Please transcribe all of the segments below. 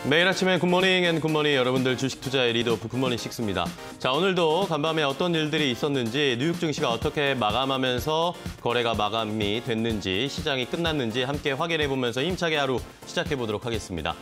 매일 아침에 굿모닝 앤 굿모닝 여러분들 주식 투자의 리더오프 굿모닝 식스입니다. 자, 오늘도 간밤에 어떤 일들이 있었는지 뉴욕 증시가 어떻게 마감하면서 거래가 마감이 됐는지 시장이 끝났는지 함께 확인해 보면서 힘차게 하루 시작해 보도록 하겠습니다.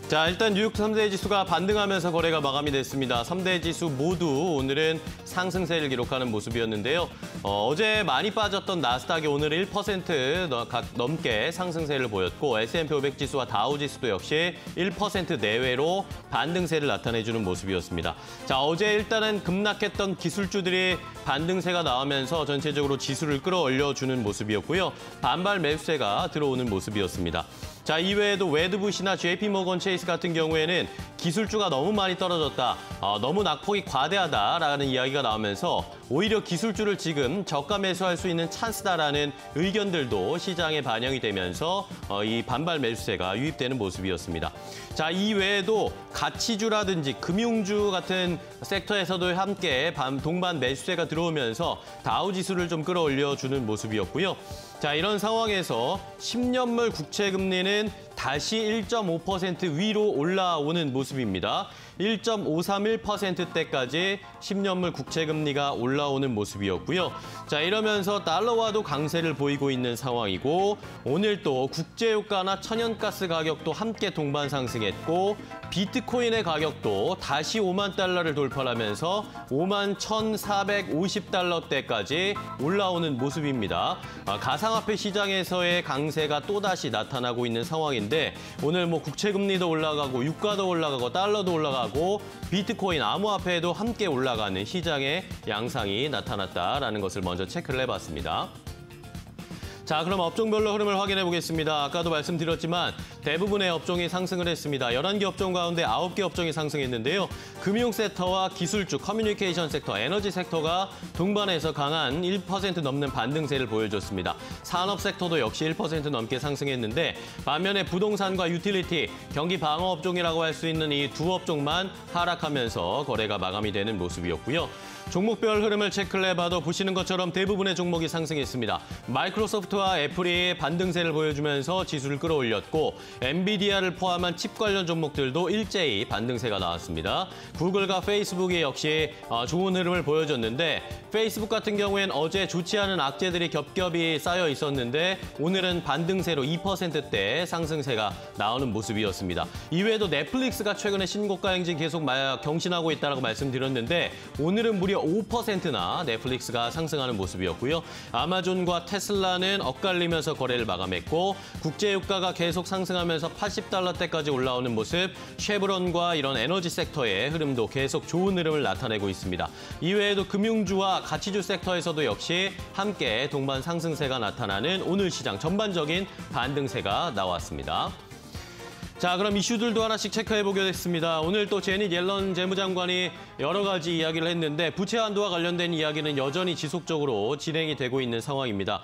자, 일단 뉴욕 3대 지수가 반등하면서 거래가 마감이 됐습니다. 3대 지수 모두 오늘은 상승세를 기록하는 모습이었는데요. 어제 많이 빠졌던 나스닥이 오늘 1% 넘게 상승세를 보였고 S&P 500 지수와 다우 지수도 역시 1% 내외로 반등세를 나타내주는 모습이었습니다. 자, 어제 일단은 급락했던 기술주들이 반등세가 나오면서 전체적으로 지수를 끌어올려주는 모습이었고요. 반발 매수세가 들어오는 모습이었습니다. 자, 이외에도 웨드부시나 JP모건 체이스 같은 경우에는 기술주가 너무 많이 떨어졌다, 너무 낙폭이 과대하다라는 이야기가 나오면서 오히려 기술주를 지금 저가 매수할 수 있는 찬스다라는 의견들도 시장에 반영이 되면서 이 반발 매수세가 유입되는 모습이었습니다. 자, 이외에도 가치주라든지 금융주 같은 섹터에서도 함께 동반 매수세가 들어오면서 다우지수를 좀 끌어올려주는 모습이었고요. 자, 이런 상황에서 10년물 국채 금리는 다시 1.5% 위로 올라오는 모습입니다. 1.531%대까지 10년물 국채 금리가 올라오는 모습이었고요. 자, 이러면서 달러화도 강세를 보이고 있는 상황이고 오늘 또 국제유가나 천연가스 가격도 함께 동반 상승했고 비트코인의 가격도 다시 5만 달러를 돌파하면서 5만 1,450달러대까지 올라오는 모습입니다. 가상화폐 시장에서의 강세가 또다시 나타나고 있는 상황인데 오늘 국채 금리도 올라가고 유가도 올라가고 달러도 올라가고 비트코인 암호화폐도 함께 올라가는 시장의 양상이 나타났다라는 것을 먼저 체크를 해봤습니다. 자, 그럼 업종별로 흐름을 확인해 보겠습니다. 아까도 말씀드렸지만 대부분의 업종이 상승을 했습니다. 11개 업종 가운데 9개 업종이 상승했는데요. 금융 섹터와 기술주, 커뮤니케이션 섹터, 에너지 섹터가 동반해서 강한 1% 넘는 반등세를 보여줬습니다. 산업 섹터도 역시 1% 넘게 상승했는데 반면에 부동산과 유틸리티, 경기 방어 업종이라고 할 수 있는 이 두 업종만 하락하면서 거래가 마감이 되는 모습이었고요. 종목별 흐름을 체크를 해봐도 보시는 것처럼 대부분의 종목이 상승했습니다. 마이크로소프트와 애플이 반등세를 보여주면서 지수를 끌어올렸고 엔비디아를 포함한 칩 관련 종목들도 일제히 반등세가 나왔습니다. 구글과 페이스북이 역시 좋은 흐름을 보여줬는데 페이스북 같은 경우엔 어제 좋지 않은 악재들이 겹겹이 쌓여 있었는데 오늘은 반등세로 2%대 상승세가 나오는 모습이었습니다. 이외에도 넷플릭스가 최근에 신고가 행진 계속 경신하고 있다고 말씀드렸는데 오늘은 무려 5%나 넷플릭스가 상승하는 모습이었고요. 아마존과 테슬라는 엇갈리면서 거래를 마감했고 국제유가가 계속 상승하면서 80달러대까지 올라오는 모습, 쉐브론과 이런 에너지 섹터의 흐름도 계속 좋은 흐름을 나타내고 있습니다. 이외에도 금융주와 가치주 섹터에서도 역시 함께 동반 상승세가 나타나는 오늘 시장 전반적인 반등세가 나왔습니다. 자, 그럼 이슈들도 하나씩 체크해 보겠습니다. 오늘 또 제닛 옐런 재무장관이 여러 가지 이야기를 했는데 부채 한도와 관련된 이야기는 여전히 지속적으로 진행이 되고 있는 상황입니다.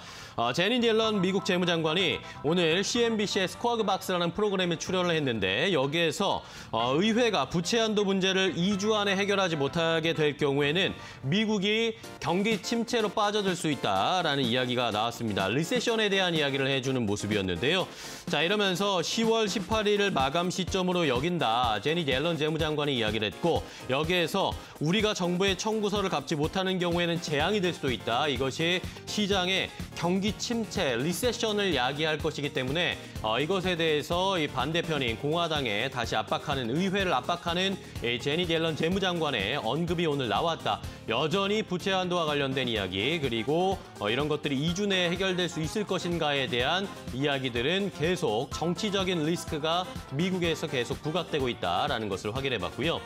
제닛 옐런 미국 재무장관이 오늘 CNBC의 스쿼그 박스라는 프로그램에 출연을 했는데 여기에서 의회가 부채 한도 문제를 2주 안에 해결하지 못하게 될 경우에는 미국이 경기 침체로 빠져들 수 있다라는 이야기가 나왔습니다. 리세션에 대한 이야기를 해주는 모습이었는데요. 자, 이러면서 10월 18일을 마감 시점으로 여긴다. 제닛 옐런 재무장관이 이야기를 했고 여기에서 우리가 정부의 청구서를 갚지 못하는 경우에는 재앙이 될 수도 있다. 이것이 시장의 경기 침체, 리세션을 야기할 것이기 때문에 이것에 대해서 이 반대편인 공화당에 다시 압박하는, 의회를 압박하는 제닛 옐런 재무장관의 언급이 오늘 나왔다. 여전히 부채 한도와 관련된 이야기 그리고 이런 것들이 2주 내에 해결될 수 있을 것인가에 대한 이야기들은 계속 정치적인 리스크가 미국에서 계속 부각되고 있다라는 것을 확인해봤고요.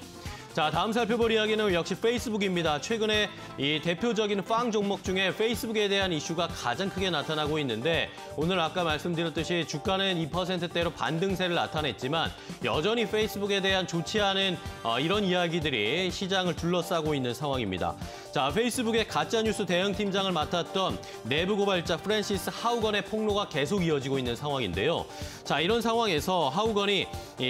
자, 다음 살펴볼 이야기는 역시 페이스북입니다. 최근에 이 대표적인 빵 종목 중에 페이스북에 대한 이슈가 가장 크게 나타나고 있는데 오늘 아까 말씀드렸듯이 주가는 2%대로 반등세를 나타냈지만 여전히 페이스북에 대한 좋지 않은 이런 이야기들이 시장을 둘러싸고 있는 상황입니다. 자, 페이스북의 가짜뉴스 대응팀장을 맡았던 내부 고발자 프랜시스 하우건의 폭로가 계속 이어지고 있는 상황인데요. 자, 이런 상황에서 하우건이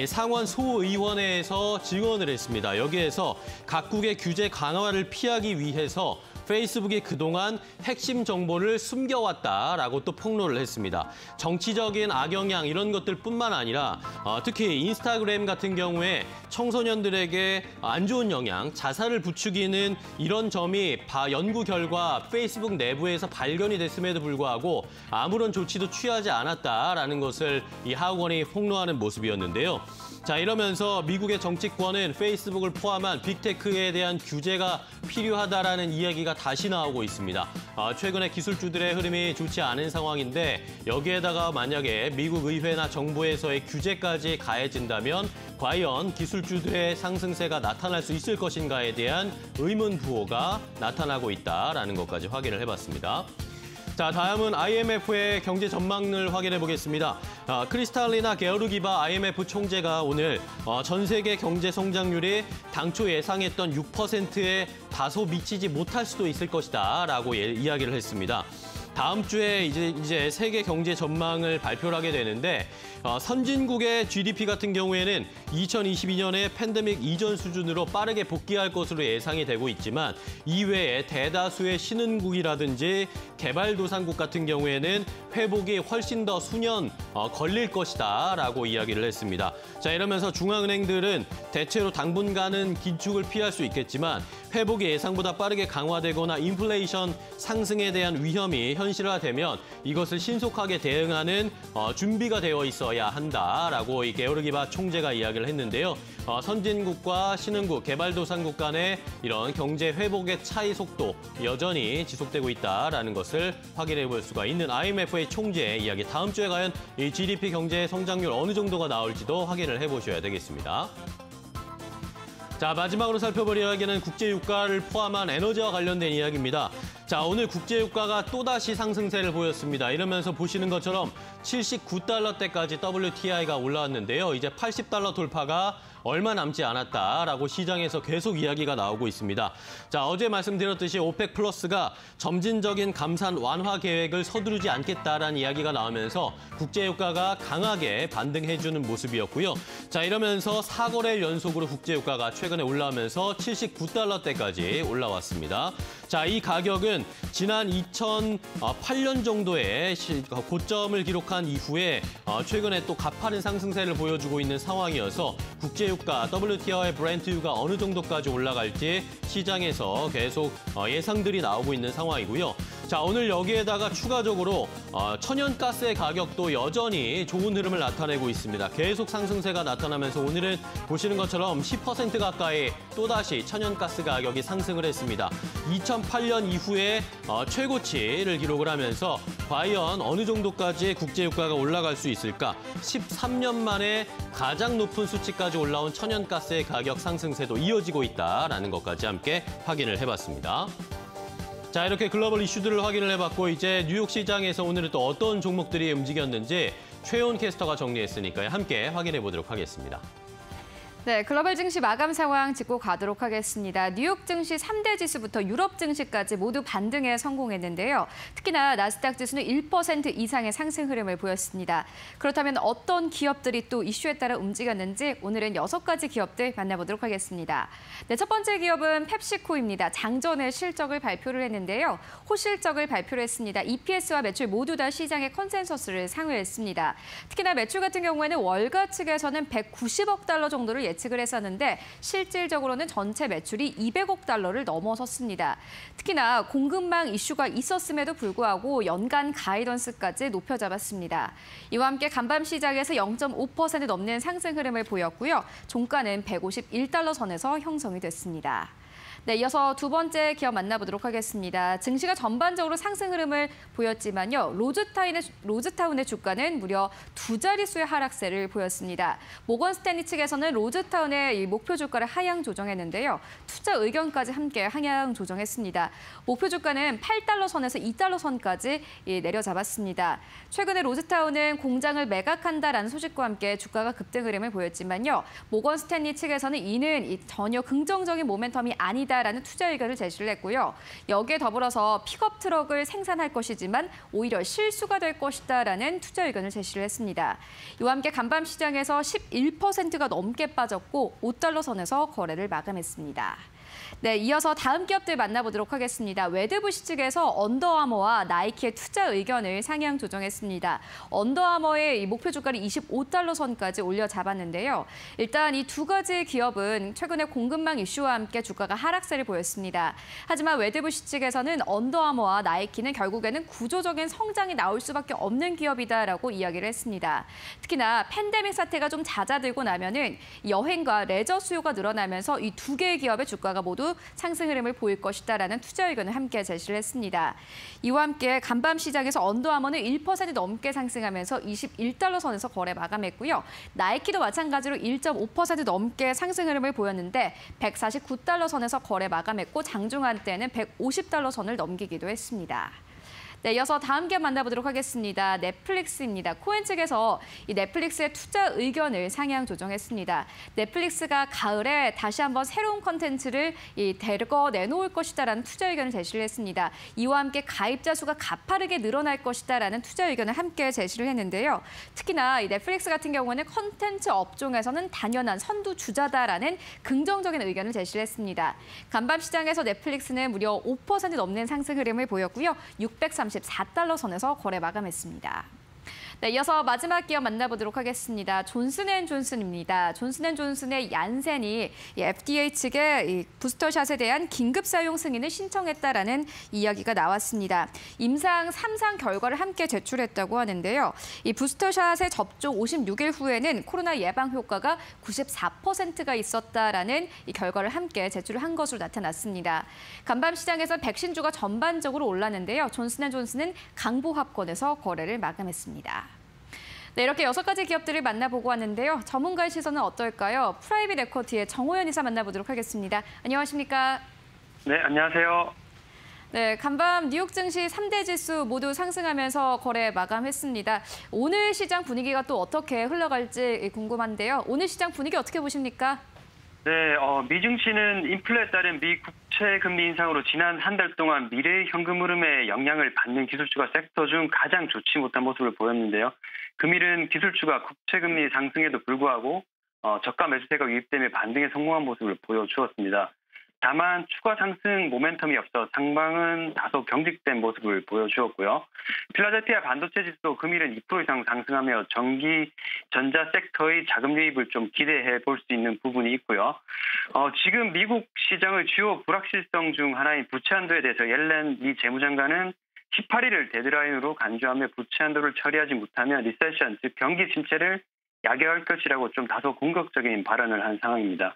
상원 소의원회에서 증언을 했습니다. 여기에서 각국의 규제 강화를 피하기 위해서 페이스북이 그동안 핵심 정보를 숨겨왔다라고 또 폭로를 했습니다. 정치적인 악영향 이런 것들뿐만 아니라 특히 인스타그램 같은 경우에 청소년들에게 안 좋은 영향, 자살을 부추기는 이런 점이 연구 결과 페이스북 내부에서 발견이 됐음에도 불구하고 아무런 조치도 취하지 않았다라는 것을 이 하원이 폭로하는 모습이었는데요. 자, 이러면서 미국의 정치권은 페이스북을 포함한 빅테크에 대한 규제가 필요하다라는 이야기가 다시 나오고 있습니다. 최근에 기술주들의 흐름이 좋지 않은 상황인데 여기에다가 만약에 미국 의회나 정부에서의 규제까지 가해진다면 과연 기술주들의 상승세가 나타날 수 있을 것인가에 대한 의문 부호가 나타나고 있다라는 것까지 확인을 해봤습니다. 자, 다음은 IMF의 경제 전망을 확인해 보겠습니다. 크리스탈리나 게오르기바 IMF 총재가 오늘 전 세계 경제 성장률이 당초 예상했던 6%에 다소 미치지 못할 수도 있을 것이다라고 이야기를 했습니다. 다음 주에 이제 세계 경제 전망을 발표를 하게 되는데 선진국의 GDP 같은 경우에는 2022년에 팬데믹 이전 수준으로 빠르게 복귀할 것으로 예상이 되고 있지만 이외에 대다수의 신흥국이라든지 개발도상국 같은 경우에는 회복이 훨씬 더 수년 걸릴 것이다라고 이야기를 했습니다. 자, 이러면서 중앙은행들은 대체로 당분간은 긴축을 피할 수 있겠지만 회복이 예상보다 빠르게 강화되거나 인플레이션 상승에 대한 위험이 현실화되면 이것을 신속하게 대응하는 준비가 되어 있어야 한다라고 이 게오르기바 총재가 이야기를 했는데요. 선진국과 신흥국, 개발도상국 간의 이런 경제 회복의 차이 속도 여전히 지속되고 있다라는 것을 확인해 볼 수가 있는 IMF의 총재의 이야기. 다음 주에 과연 이 GDP 경제 성장률 어느 정도가 나올지도 확인을 해보셔야 되겠습니다. 자, 마지막으로 살펴볼 이야기는 국제유가를 포함한 에너지와 관련된 이야기입니다. 자, 오늘 국제유가가 또다시 상승세를 보였습니다. 이러면서 보시는 것처럼 79달러대까지 WTI가 올라왔는데요. 이제 80달러 돌파가 얼마 남지 않았다라고 시장에서 계속 이야기가 나오고 있습니다. 자, 어제 말씀드렸듯이 오펙 플러스가 점진적인 감산 완화 계획을 서두르지 않겠다라는 이야기가 나오면서 국제유가가 강하게 반등해주는 모습이었고요. 자, 이러면서 4거래일 연속으로 국제유가가 최근에 올라오면서 79달러대까지 올라왔습니다. 자, 이 가격은 지난 2008년 정도의 고점을 기록한 이후에 최근에 또 가파른 상승세를 보여주고 있는 상황이어서 국제유가, WTI의 브렌트유가 어느 정도까지 올라갈지 시장에서 계속 예상들이 나오고 있는 상황이고요. 자, 오늘 여기에다가 추가적으로 천연가스의 가격도 여전히 좋은 흐름을 나타내고 있습니다. 계속 상승세가 나타나면서 오늘은 보시는 것처럼 10% 가까이 또다시 천연가스 가격이 상승을 했습니다. 2008년 이후에 최고치를 기록을 하면서 과연 어느 정도까지 국제유가가 올라갈 수 있을까? 13년 만에 가장 높은 수치까지 올라온 천연가스의 가격 상승세도 이어지고 있다라는 것까지 함께 확인을 해봤습니다. 자, 이렇게 글로벌 이슈들을 확인을 해봤고 이제 뉴욕 시장에서 오늘은 또 어떤 종목들이 움직였는지 최온 캐스터가 정리했으니까요. 함께 확인해 보도록 하겠습니다. 네, 글로벌 증시 마감 상황 짚고 가도록 하겠습니다. 뉴욕 증시 3대 지수부터 유럽 증시까지 모두 반등에 성공했는데요. 특히나 나스닥 지수는 1% 이상의 상승 흐름을 보였습니다. 그렇다면 어떤 기업들이 또 이슈에 따라 움직였는지 오늘은 6가지 기업들 만나보도록 하겠습니다. 네, 첫 번째 기업은 펩시코입니다. 장전의 실적을 발표를 했는데요. 호실적을 발표를 했습니다. EPS와 매출 모두 다 시장의 컨센서스를 상회했습니다. 특히나 매출 같은 경우에는 월가 측에서는 190억 달러 정도를 예측을 했었는데 실질적으로는 전체 매출이 200억 달러를 넘어섰습니다. 특히나 공급망 이슈가 있었음에도 불구하고 연간 가이던스까지 높여 잡았습니다. 이와 함께 간밤 시장에서 0.5% 넘는 상승 흐름을 보였고요. 종가는 151달러 선에서 형성이 됐습니다. 네, 이어서 두 번째 기업 만나보도록 하겠습니다. 증시가 전반적으로 상승 흐름을 보였지만요. 로즈타운의 주가는 무려 2자릿수의 하락세를 보였습니다. 모건 스탠리 측에서는 로즈타운의 이 목표 주가를 하향 조정했는데요. 투자 의견까지 함께 하향 조정했습니다. 목표 주가는 8달러 선에서 2달러 선까지 내려잡았습니다. 최근에 로즈타운은 공장을 매각한다라는 소식과 함께 주가가 급등 흐름을 보였지만요. 모건 스탠리 측에서는 이는 전혀 긍정적인 모멘텀이 아니다. 라는 투자 의견을 제시를 했고요. 여기에 더불어서 픽업 트럭을 생산할 것이지만 오히려 실수가 될 것이다라는 투자 의견을 제시를 했습니다. 이와 함께 간밤 시장에서 11%가 넘게 빠졌고 5달러 선에서 거래를 마감했습니다. 네, 이어서 다음 기업들 만나보도록 하겠습니다. 웨드부시 측에서 언더아머와 나이키의 투자 의견을 상향 조정했습니다. 언더아머의 이 목표 주가를 25달러 선까지 올려 잡았는데요. 일단 이 두 가지 기업은 최근에 공급망 이슈와 함께 주가가 하락세를 보였습니다. 하지만 웨드부시 측에서는 언더아머와 나이키는 결국에는 구조적인 성장이 나올 수밖에 없는 기업이다라고 이야기를 했습니다. 특히나 팬데믹 사태가 좀 잦아들고 나면은 여행과 레저 수요가 늘어나면서 이 두 개의 기업의 주가가 모두 상승 흐름을 보일 것이다라는 투자 의견을 함께 제시를 했습니다. 이와 함께 간밤 시장에서 언더아머는 1% 넘게 상승하면서 21달러 선에서 거래 마감했고요. 나이키도 마찬가지로 1.5% 넘게 상승 흐름을 보였는데 149달러 선에서 거래 마감했고 장중한 때는 150달러 선을 넘기기도 했습니다. 네, 이어서 다음 기업 만나보도록 하겠습니다. 넷플릭스입니다. 코엔 측에서 이 넷플릭스의 투자 의견을 상향 조정했습니다. 넷플릭스가 가을에 다시 한번 새로운 컨텐츠를 대거 내놓을 것이다라는 투자 의견을 제시를 했습니다. 이와 함께 가입자 수가 가파르게 늘어날 것이다라는 투자 의견을 함께 제시를 했는데요. 특히나 이 넷플릭스 같은 경우는 컨텐츠 업종에서는 단연한 선두 주자다라는 긍정적인 의견을 제시를 했습니다. 간밤 시장에서 넷플릭스는 무려 5% 넘는 상승 흐름을 보였고요. 634달러 선에서 거래 마감했습니다. 네, 이어서 마지막 기업 만나보도록 하겠습니다. 존슨앤존슨입니다. 존슨앤존슨의 얀센이 FDA 측에 부스터샷에 대한 긴급 사용 승인을 신청했다라는 이야기가 나왔습니다. 임상 3상 결과를 함께 제출했다고 하는데요. 이 부스터샷의 접종 56일 후에는 코로나 예방 효과가 94%가 있었다라는 이 결과를 함께 제출을 한 것으로 나타났습니다. 간밤 시장에서 백신주가 전반적으로 올랐는데요. 존슨앤존슨은 강보합권에서 거래를 마감했습니다. 네, 이렇게 6가지 기업들을 만나보고 왔는데요. 전문가의 시선은 어떨까요? 프라이빗 에쿼티의 정호연 이사 만나보도록 하겠습니다. 안녕하십니까? 네, 안녕하세요. 네, 간밤 뉴욕 증시 3대 지수 모두 상승하면서 거래 마감했습니다. 오늘 시장 분위기가 또 어떻게 흘러갈지 궁금한데요. 오늘 시장 분위기 어떻게 보십니까? 네, 미증시는 인플레에 따른 미 국채 금리 인상으로 지난 한 달 동안 미래의 현금 흐름에 영향을 받는 기술주가 섹터 중 가장 좋지 못한 모습을 보였는데요. 금일은 기술주가 국채 금리 상승에도 불구하고 저가 매수세가 유입되며 반등에 성공한 모습을 보여주었습니다. 다만 추가 상승 모멘텀이 없어 상방은 다소 경직된 모습을 보여주었고요. 필라델피아 반도체 지수도 금일은 2% 이상 상승하며 전기, 전자 섹터의 자금 유입을 좀 기대해 볼 수 있는 부분이 있고요. 지금 미국 시장의 주요 불확실성 중 하나인 부채 한도에 대해서 옐렌 미 재무장관은 18일을 데드라인으로 간주하며 부채 한도를 처리하지 못하면 리세션, 즉 경기 침체를 야기할 것이라고 좀 다소 공격적인 발언을 한 상황입니다.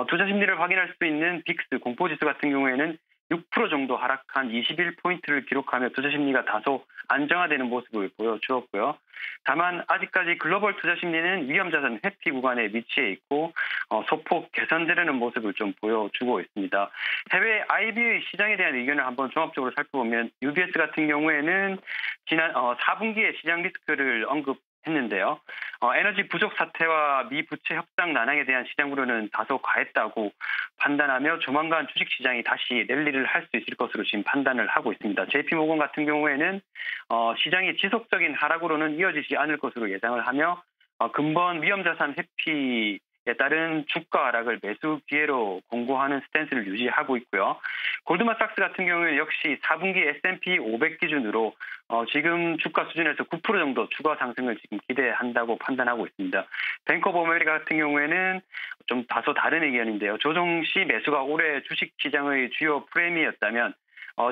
투자 심리를 확인할 수 있는 빅스 공포지수 같은 경우에는 6% 정도 하락한 21포인트를 기록하며 투자 심리가 다소 안정화되는 모습을 보여주었고요. 다만 아직까지 글로벌 투자 심리는 위험자산 회피 구간에 위치해 있고 소폭 개선되려는 모습을 좀 보여주고 있습니다. 해외 IB의 시장에 대한 의견을 한번 종합적으로 살펴보면 UBS 같은 경우에는 지난 4분기에 시장 리스크를 언급했는데요. 에너지 부족 사태와 미 부채 협상 난항에 대한 시장 우려는 다소 과했다고 판단하며 조만간 주식시장이 다시 랠리를 할 수 있을 것으로 지금 판단을 하고 있습니다. JP모건 같은 경우에는 시장이 지속적인 하락으로는 이어지지 않을 것으로 예상을 하며 근본 위험자산 회피에 따른 주가 하락을 매수 기회로 공고하는 스탠스를 유지하고 있고요. 골드만삭스 같은 경우는 역시 4분기 S&P 500 기준으로 지금 주가 수준에서 9% 정도 추가 상승을 지금 기대한다고 판단하고 있습니다. 뱅크 오브 아메리카 같은 경우에는 좀 다소 다른 의견인데요. 조정 시 매수가 올해 주식시장의 주요 프레임이었다면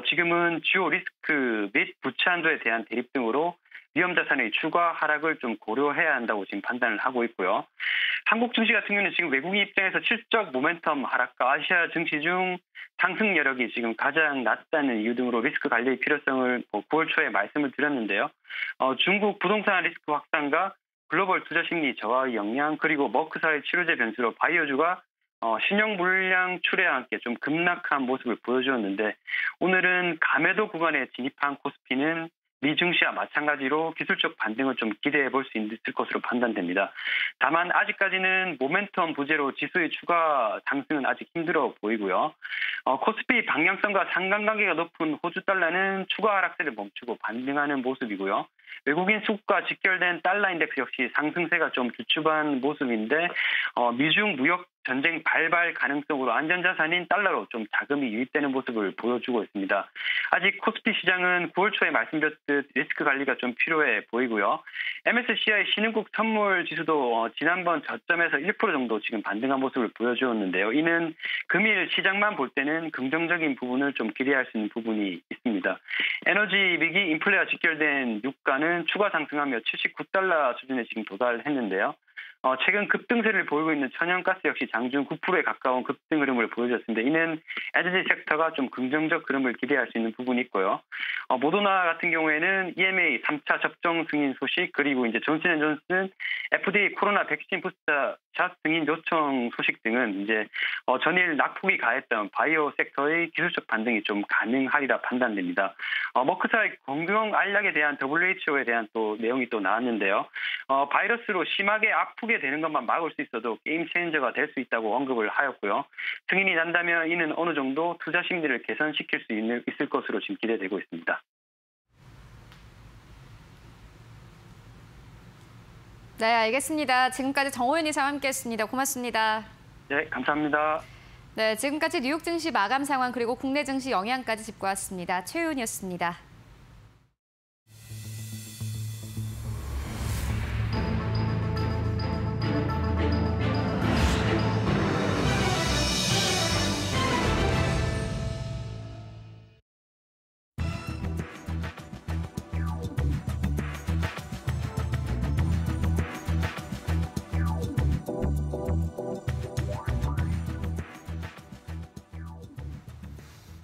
지금은 주요 리스크 및 부채 한도에 대한 대립 등으로 위험자산의 추가 하락을 좀 고려해야 한다고 지금 판단을 하고 있고요. 한국 증시 같은 경우는 지금 외국인 입장에서 실적 모멘텀 하락과 아시아 증시 중 상승 여력이 지금 가장 낮다는 이유 등으로 리스크 관리의 필요성을 9월 초에 말씀을 드렸는데요. 중국 부동산 리스크 확산과 글로벌 투자 심리 저하의 영향 그리고 머크사의 치료제 변수로 바이오주가 신용 물량 출회와 함께 좀 급락한 모습을 보여주었는데 오늘은 가매도 구간에 진입한 코스피는 미 증시와 마찬가지로 기술적 반등을 좀 기대해 볼 수 있을 것으로 판단됩니다. 다만 아직까지는 모멘텀 부재로 지수의 추가 상승은 아직 힘들어 보이고요. 코스피 방향성과 상관관계가 높은 호주 달러는 추가 하락세를 멈추고 반등하는 모습이고요. 외국인 수급과 직결된 달러 인덱스 역시 상승세가 좀 주춤한 모습인데 미중 무역 전쟁 발발 가능성으로 안전자산인 달러로 좀 자금이 유입되는 모습을 보여주고 있습니다. 아직 코스피 시장은 9월 초에 말씀드렸듯 리스크 관리가 좀 필요해 보이고요. MSCI 신흥국 선물 지수도 지난번 저점에서 1% 정도 지금 반등한 모습을 보여주었는데요. 이는 금일 시장만 볼 때는 긍정적인 부분을 좀 기대할 수 있는 부분이 있습니다. 에너지 위기 인플레와 직결된 유가는 추가 상승하며 79달러 수준에 지금 도달했는데요. 최근 급등세를 보이고 있는 천연가스 역시 장중 9%에 가까운 급등 흐름을 보여줬습니다. 이는 에너지 섹터가 좀 긍정적 흐름을 기대할 수 있는 부분이 있고요. 모더나 같은 경우에는 EMA 3차 접종 승인 소식, 그리고 이제 존슨앤존슨 FDA 코로나 백신 부스터샷 승인 요청 소식 등은 이제 전일 낙폭이 가했던 바이오 섹터의 기술적 반등이 좀 가능하리라 판단됩니다. 머크사의 공경 알약에 대한 WHO에 대한 또 내용이 또 나왔는데요. 바이러스로 심하게 아프게 되는 것만 막을 수 있어도 게임 체인저가 될 수 있다고 언급을 하였고요. 승인이 난다면 이는 어느 정도 투자 심리를 개선시킬 수 있을 것으로 지금 기대되고 있습니다. 네, 알겠습니다. 지금까지 정호연 이사와 함께했습니다. 고맙습니다. 네, 감사합니다. 네, 지금까지 뉴욕 증시 마감 상황 그리고 국내 증시 영향까지 짚고 왔습니다. 최윤이었습니다.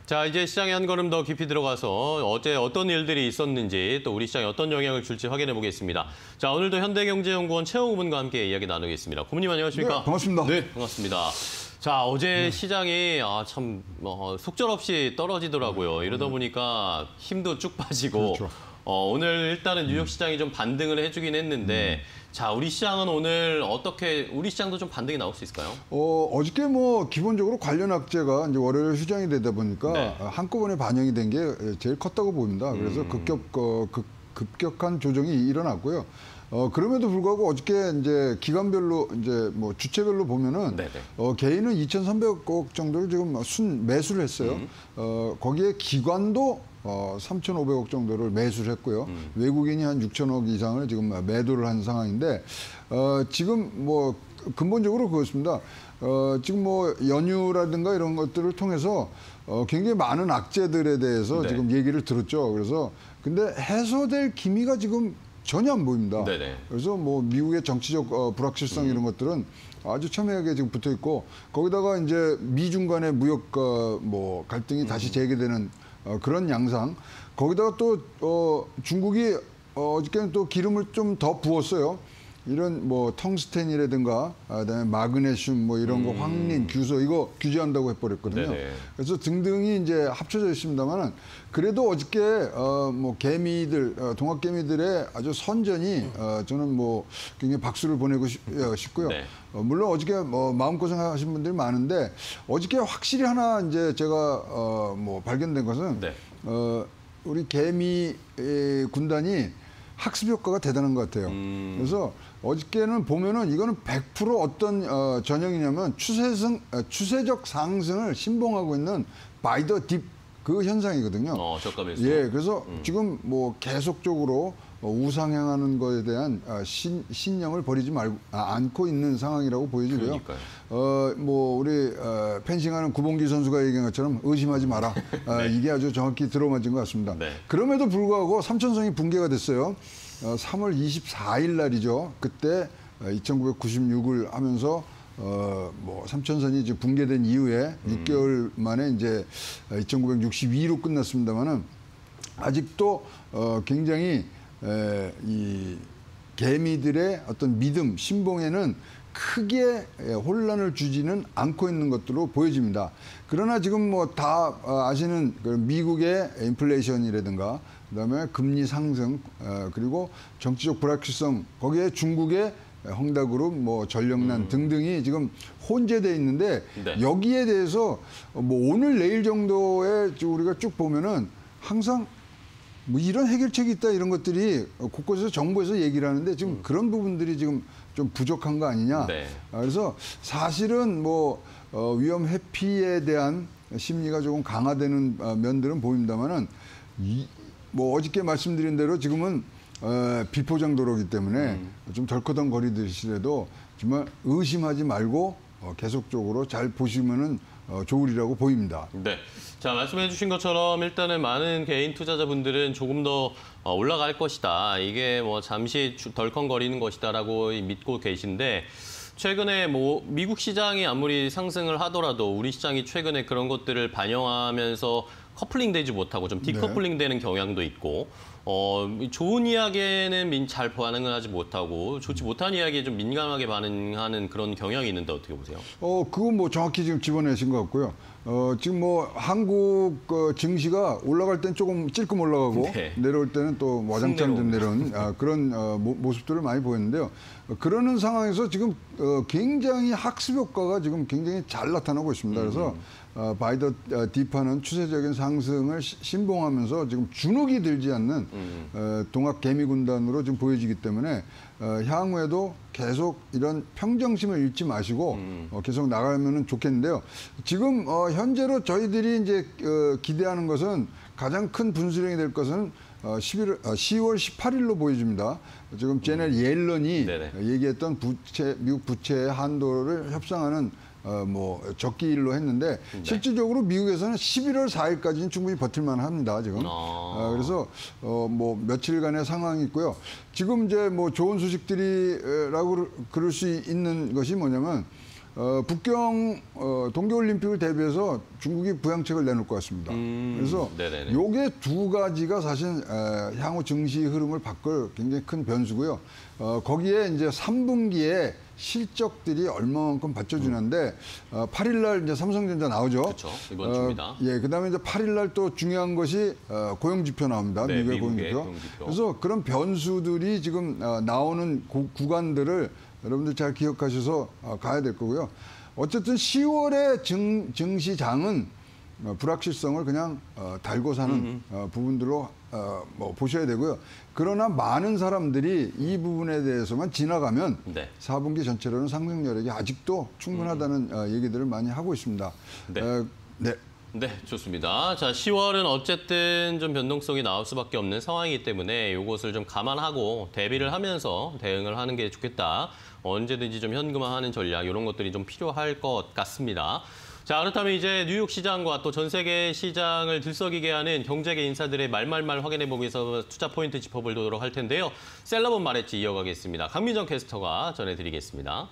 자, 이제 시장에 한 걸음 더 깊이 들어가서 어제 어떤 일들이 있었는지 또 우리 시장에 어떤 영향을 줄지 확인해 보겠습니다. 자, 오늘도 현대경제연구원 최영우 군과 함께 이야기 나누겠습니다. 고문님 안녕하십니까? 네, 반갑습니다. 네, 반갑습니다. 자, 어제 시장이 참 속절없이 떨어지더라고요. 이러다 보니까 힘도 쭉 빠지고 그렇죠. 오늘 일단은 뉴욕 시장이 좀 반등을 해주긴 했는데 자, 우리 시장은 오늘 우리 시장도 좀 반등이 나올 수 있을까요? 어저께 뭐 기본적으로 관련 악재가 이제 월요일 휴장이 되다 보니까 네. 한꺼번에 반영이 된 게 제일 컸다고 봅니다. 그래서 급격한 조정이 일어났고요. 그럼에도 불구하고 어저께 이제 기관별로 이제 뭐 주체별로 보면은 개인은 2,300억 정도를 지금 매수를 했어요. 거기에 기관도 3,500억 정도를 매수를 했고요. 외국인이 한 6,000억 이상을 지금 매도를 한 상황인데 지금 뭐 근본적으로 그렇습니다. 지금 뭐 연휴라든가 이런 것들을 통해서 굉장히 많은 악재들에 대해서 지금 얘기를 들었죠. 그래서 근데 해소될 기미가 지금 전혀 안 보입니다. 그래서 뭐 미국의 정치적 불확실성 이런 것들은 아주 첨예하게 지금 붙어 있고 거기다가 이제 미중 간의 무역 뭐 갈등이 다시 재개되는 그런 양상. 거기다가 또 중국이 어저께는 또 기름을 좀 더 부었어요. 이런 뭐 텅스텐이라든가 그다음에 마그네슘 뭐 이런 거 황린, 규소 이거 규제한다고 해버렸거든요. 그래서 등등이 이제 합쳐져 있습니다만은 그래도 어저께 뭐 개미들 동학 개미들의 아주 선전이 저는 뭐 굉장히 박수를 보내고 싶고요. 물론 어저께 뭐 마음고생하신 분들이 많은데 어저께 확실히 하나 이제 제가 뭐 발견된 것은 우리 개미 군단이 학습 효과가 대단한 것 같아요. 그래서 어저께는 보면은 이거는 100% 어떤 전형이냐면 추세적 상승을 신봉하고 있는 바이 더 딥 그 현상이거든요. 저가매수. 예, 그래서 지금 뭐 계속적으로 우상향하는 것에 대한 신념을 버리지 않고 있는 상황이라고 보여지고요. 뭐 우리 펜싱하는 구봉기 선수가 얘기한 것처럼 의심하지 마라. 이게 아주 정확히 들어맞은 것 같습니다. 그럼에도 불구하고 삼천선이 붕괴가 됐어요. 3월 24일 날이죠. 그때 2,996을 하면서 뭐 삼천선이 이제 붕괴된 이후에 6개월 만에 이제 2,962로 끝났습니다만은 아직도 굉장히 이 개미들의 어떤 믿음, 신봉에는 크게 혼란을 주지는 않고 있는 것으로 보여집니다. 그러나 지금 뭐 다 아시는 미국의 인플레이션이라든가 그다음에 금리 상승 그리고 정치적 불확실성 거기에 중국의 헝다그룹, 뭐 전력난 등등이 지금 혼재돼 있는데 여기에 대해서 뭐 오늘 내일 정도에 우리가 쭉 보면은 항상 뭐 이런 해결책이 있다 이런 것들이 곳곳에서 정부에서 얘기를 하는데 지금 그런 부분들이 지금 좀 부족한 거 아니냐. 네. 그래서 사실은 뭐 위험 회피에 대한 심리가 조금 강화되는 면들은 보입니다만은 뭐 어저께 말씀드린 대로 지금은 비포장 도로이기 때문에 좀 덜커덩 거리듯이라도 정말 의심하지 말고 계속적으로 잘 보시면은 좋으리라고 보입니다. 네. 자, 말씀해 주신 것처럼 일단은 많은 개인 투자자분들은 조금 더 올라갈 것이다. 이게 뭐 잠시 덜컹거리는 것이다라고 믿고 계신데 최근에 뭐 미국 시장이 아무리 상승을 하더라도 우리 시장이 최근에 그런 것들을 반영하면서 커플링 되지 못하고 좀 디커플링 되는 경향도 있고 좋은 이야기에는 잘 반응을 하지 못하고 좋지 못한 이야기에 좀 민감하게 반응하는 그런 경향이 있는데 어떻게 보세요? 그건 뭐 정확히 지금 집어내신 것 같고요. 지금 뭐 한국 증시가 올라갈 땐 조금 찔끔 올라가고 네. 내려올 때는 또 와장창 좀 내려온 그런 모습들을 많이 보였는데요. 그러는 상황에서 지금 굉장히 학습 효과가 지금 굉장히 잘 나타나고 있습니다. 그래서 바이더 디파는 추세적인 상승을 신봉하면서 지금 주눅이 들지 않는 동학 개미 군단으로 지금 보여지기 때문에 향후에도 계속 이런 평정심을 잃지 마시고 계속 나가면 좋겠는데요. 지금 현재로 저희들이 이제 기대하는 것은 가장 큰 분수령이 될 것은 10월 18일로 보여집니다. 지금 제넬 옐런이 얘기했던 미국 부채 한도를 협상하는 뭐 적기일로 했는데 실질적으로 미국에서는 11월 4일까지는 충분히 버틸만 합니다. 지금. 그래서 뭐 며칠간의 상황이 있고요. 지금 이제 뭐 좋은 소식들이라고 그럴 수 있는 것이 뭐냐면 북경 동계올림픽을 대비해서 중국이 부양책을 내놓을 것 같습니다. 그래서 요게 두 가지가 사실 향후 증시 흐름을 바꿀 굉장히 큰 변수고요. 거기에 이제 3분기에 실적들이 얼마만큼 받쳐주는데 8일날 이제 삼성전자 나오죠. 그렇죠. 이번 주입니다. 예, 그다음에 이제 8일날 또 중요한 것이 고용지표 나옵니다. 네, 미국의 고용지표. 그래서 그런 변수들이 지금 나오는 구간들을 여러분들 잘 기억하셔서 가야 될 거고요. 어쨌든 10월의 증시장은 불확실성을 그냥 달고 사는 부분들로 뭐 보셔야 되고요. 그러나 많은 사람들이 이 부분에 대해서만 지나가면 4분기 전체로는 상승 여력이 아직도 충분하다는 얘기들을 많이 하고 있습니다. 네, 좋습니다. 자, 10월은 어쨌든 좀 변동성이 나올 수밖에 없는 상황이기 때문에 이것을 좀 감안하고 대비를 하면서 대응을 하는 게 좋겠다. 언제든지 좀 현금화하는 전략 이런 것들이 좀 필요할 것 같습니다. 자, 그렇다면 이제 뉴욕 시장과 또 전 세계 시장을 들썩이게 하는 경제계 인사들의 말말말 확인해보기 위해서 투자 포인트 짚어보도록 할 텐데요. 셀럽은 말했지 이어가겠습니다. 강민정 캐스터가 전해드리겠습니다.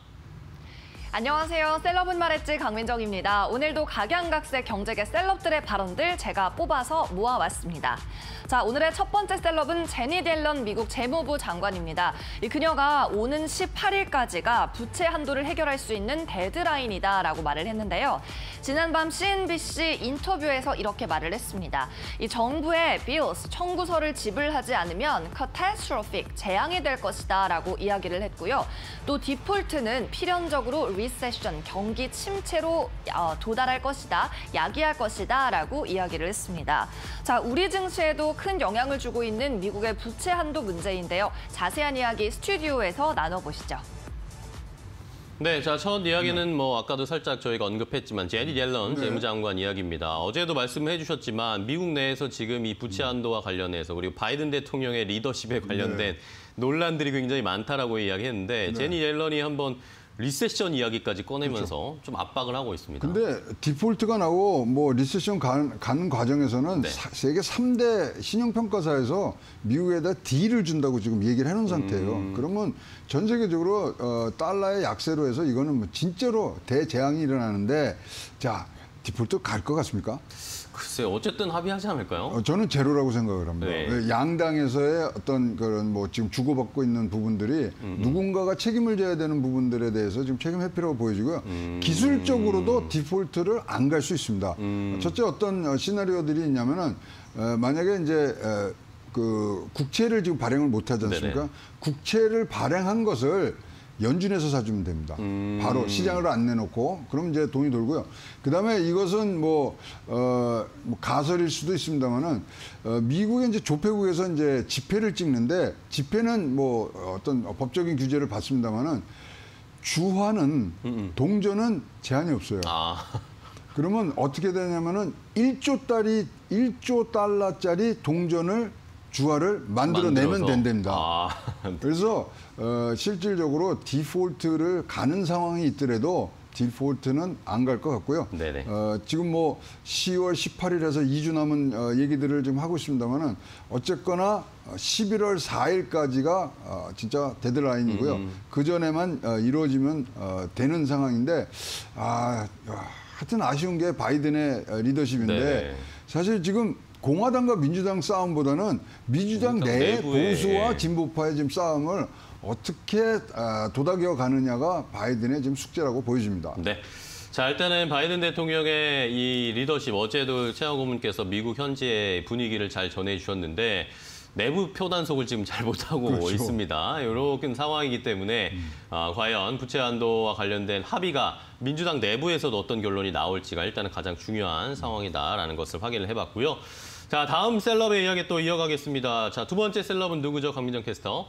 안녕하세요. 셀럽은 말했지 강민정입니다. 오늘도 각양각색 경제계 셀럽들의 발언들 제가 뽑아서 모아왔습니다. 자, 오늘의 첫 번째 셀럽은 제닛 옐런 미국 재무부 장관입니다. 그녀가 오는 18일까지가 부채 한도를 해결할 수 있는 데드라인이다라고 말을 했는데요. 지난밤 CNBC 인터뷰에서 이렇게 말을 했습니다. 이 정부의 bills, 청구서를 지불하지 않으면 catastrophic, 재앙이 될 것이다라고 이야기를 했고요. 또 디폴트는 필연적으로 리세션, 경기 침체로 도달할 것이다, 야기할 것이다라고 이야기를 했습니다. 자, 우리 증시에도 큰 영향을 주고 있는 미국의 부채 한도 문제인데요. 자세한 이야기 스튜디오에서 나눠보시죠. 네, 자, 첫 이야기는 뭐 아까도 살짝 저희가 언급했지만 제닛 옐런 재무장관 이야기입니다. 어제도 말씀해 주셨지만 미국 내에서 지금 이 부채 한도와 관련해서 그리고 바이든 대통령의 리더십에 관련된 논란들이 굉장히 많다라고 이야기했는데 제닛 옐런이 한번 리세션 이야기까지 꺼내면서 좀 압박을 하고 있습니다. 근데 디폴트가 나고 뭐 리세션 가는 과정에서는 세계 3대 신용평가사에서 미국에다 D를 준다고 지금 얘기를 해놓은 상태예요. 그러면 전 세계적으로 달러의 약세로 해서 이거는 뭐 진짜로 대재앙이 일어나는데 자, 디폴트 갈 것 같습니까? 글쎄요, 어쨌든 합의하지 않을까요? 저는 제로라고 생각을 합니다. 양당에서의 어떤 그런 뭐 지금 주고받고 있는 부분들이 누군가가 책임을 져야 되는 부분들에 대해서 지금 책임 회피라고 보여지고요. 기술적으로도 디폴트를 안 갈 수 있습니다. 첫째 어떤 시나리오들이 있냐면은 만약에 이제 그 국채를 지금 발행을 못 하지 않습니까? 국채를 발행한 것을 연준에서 사주면 됩니다. 바로 시장으로 안 내놓고 그럼 이제 돈이 돌고요. 그다음에 이것은 뭐 가설일 수도 있습니다만은 미국의 이제 조폐국에서 이제 지폐를 찍는데 지폐는 뭐 어떤 법적인 규제를 받습니다만은 주화는 동전은 제한이 없어요. 그러면 어떻게 되냐면은 1조 달러짜리 동전을 주화를 만들어내면 된답니다. 그래서 실질적으로 디폴트를 가는 상황이 있더라도 디폴트는 안 갈 것 같고요. 지금 뭐 10월 18일에서 2주 남은 얘기들을 좀 하고 있습니다만은 어쨌거나 11월 4일까지가 진짜 데드라인이고요. 그 전에만 이루어지면 되는 상황인데 하여튼 아쉬운 게 바이든의 리더십인데 사실 지금 공화당과 민주당 싸움보다는 민주당 내 보수와 진보파의 지금 싸움을 어떻게 도닥여 가느냐가 바이든의 지금 숙제라고 보여집니다. 네. 자, 일단은 바이든 대통령의 이 리더십, 어제도 최영 고문께서 미국 현지의 분위기를 잘 전해주셨는데 내부 표단속을 지금 잘 못하고 있습니다. 이런 상황이기 때문에 과연 부채 한도와 관련된 합의가 민주당 내부에서도 어떤 결론이 나올지가 일단은 가장 중요한 상황이다라는 것을 확인을 해봤고요. 자, 다음 셀럽의 이야기 또 이어가겠습니다. 자, 두 번째 셀럽은 누구죠, 강민정 캐스터?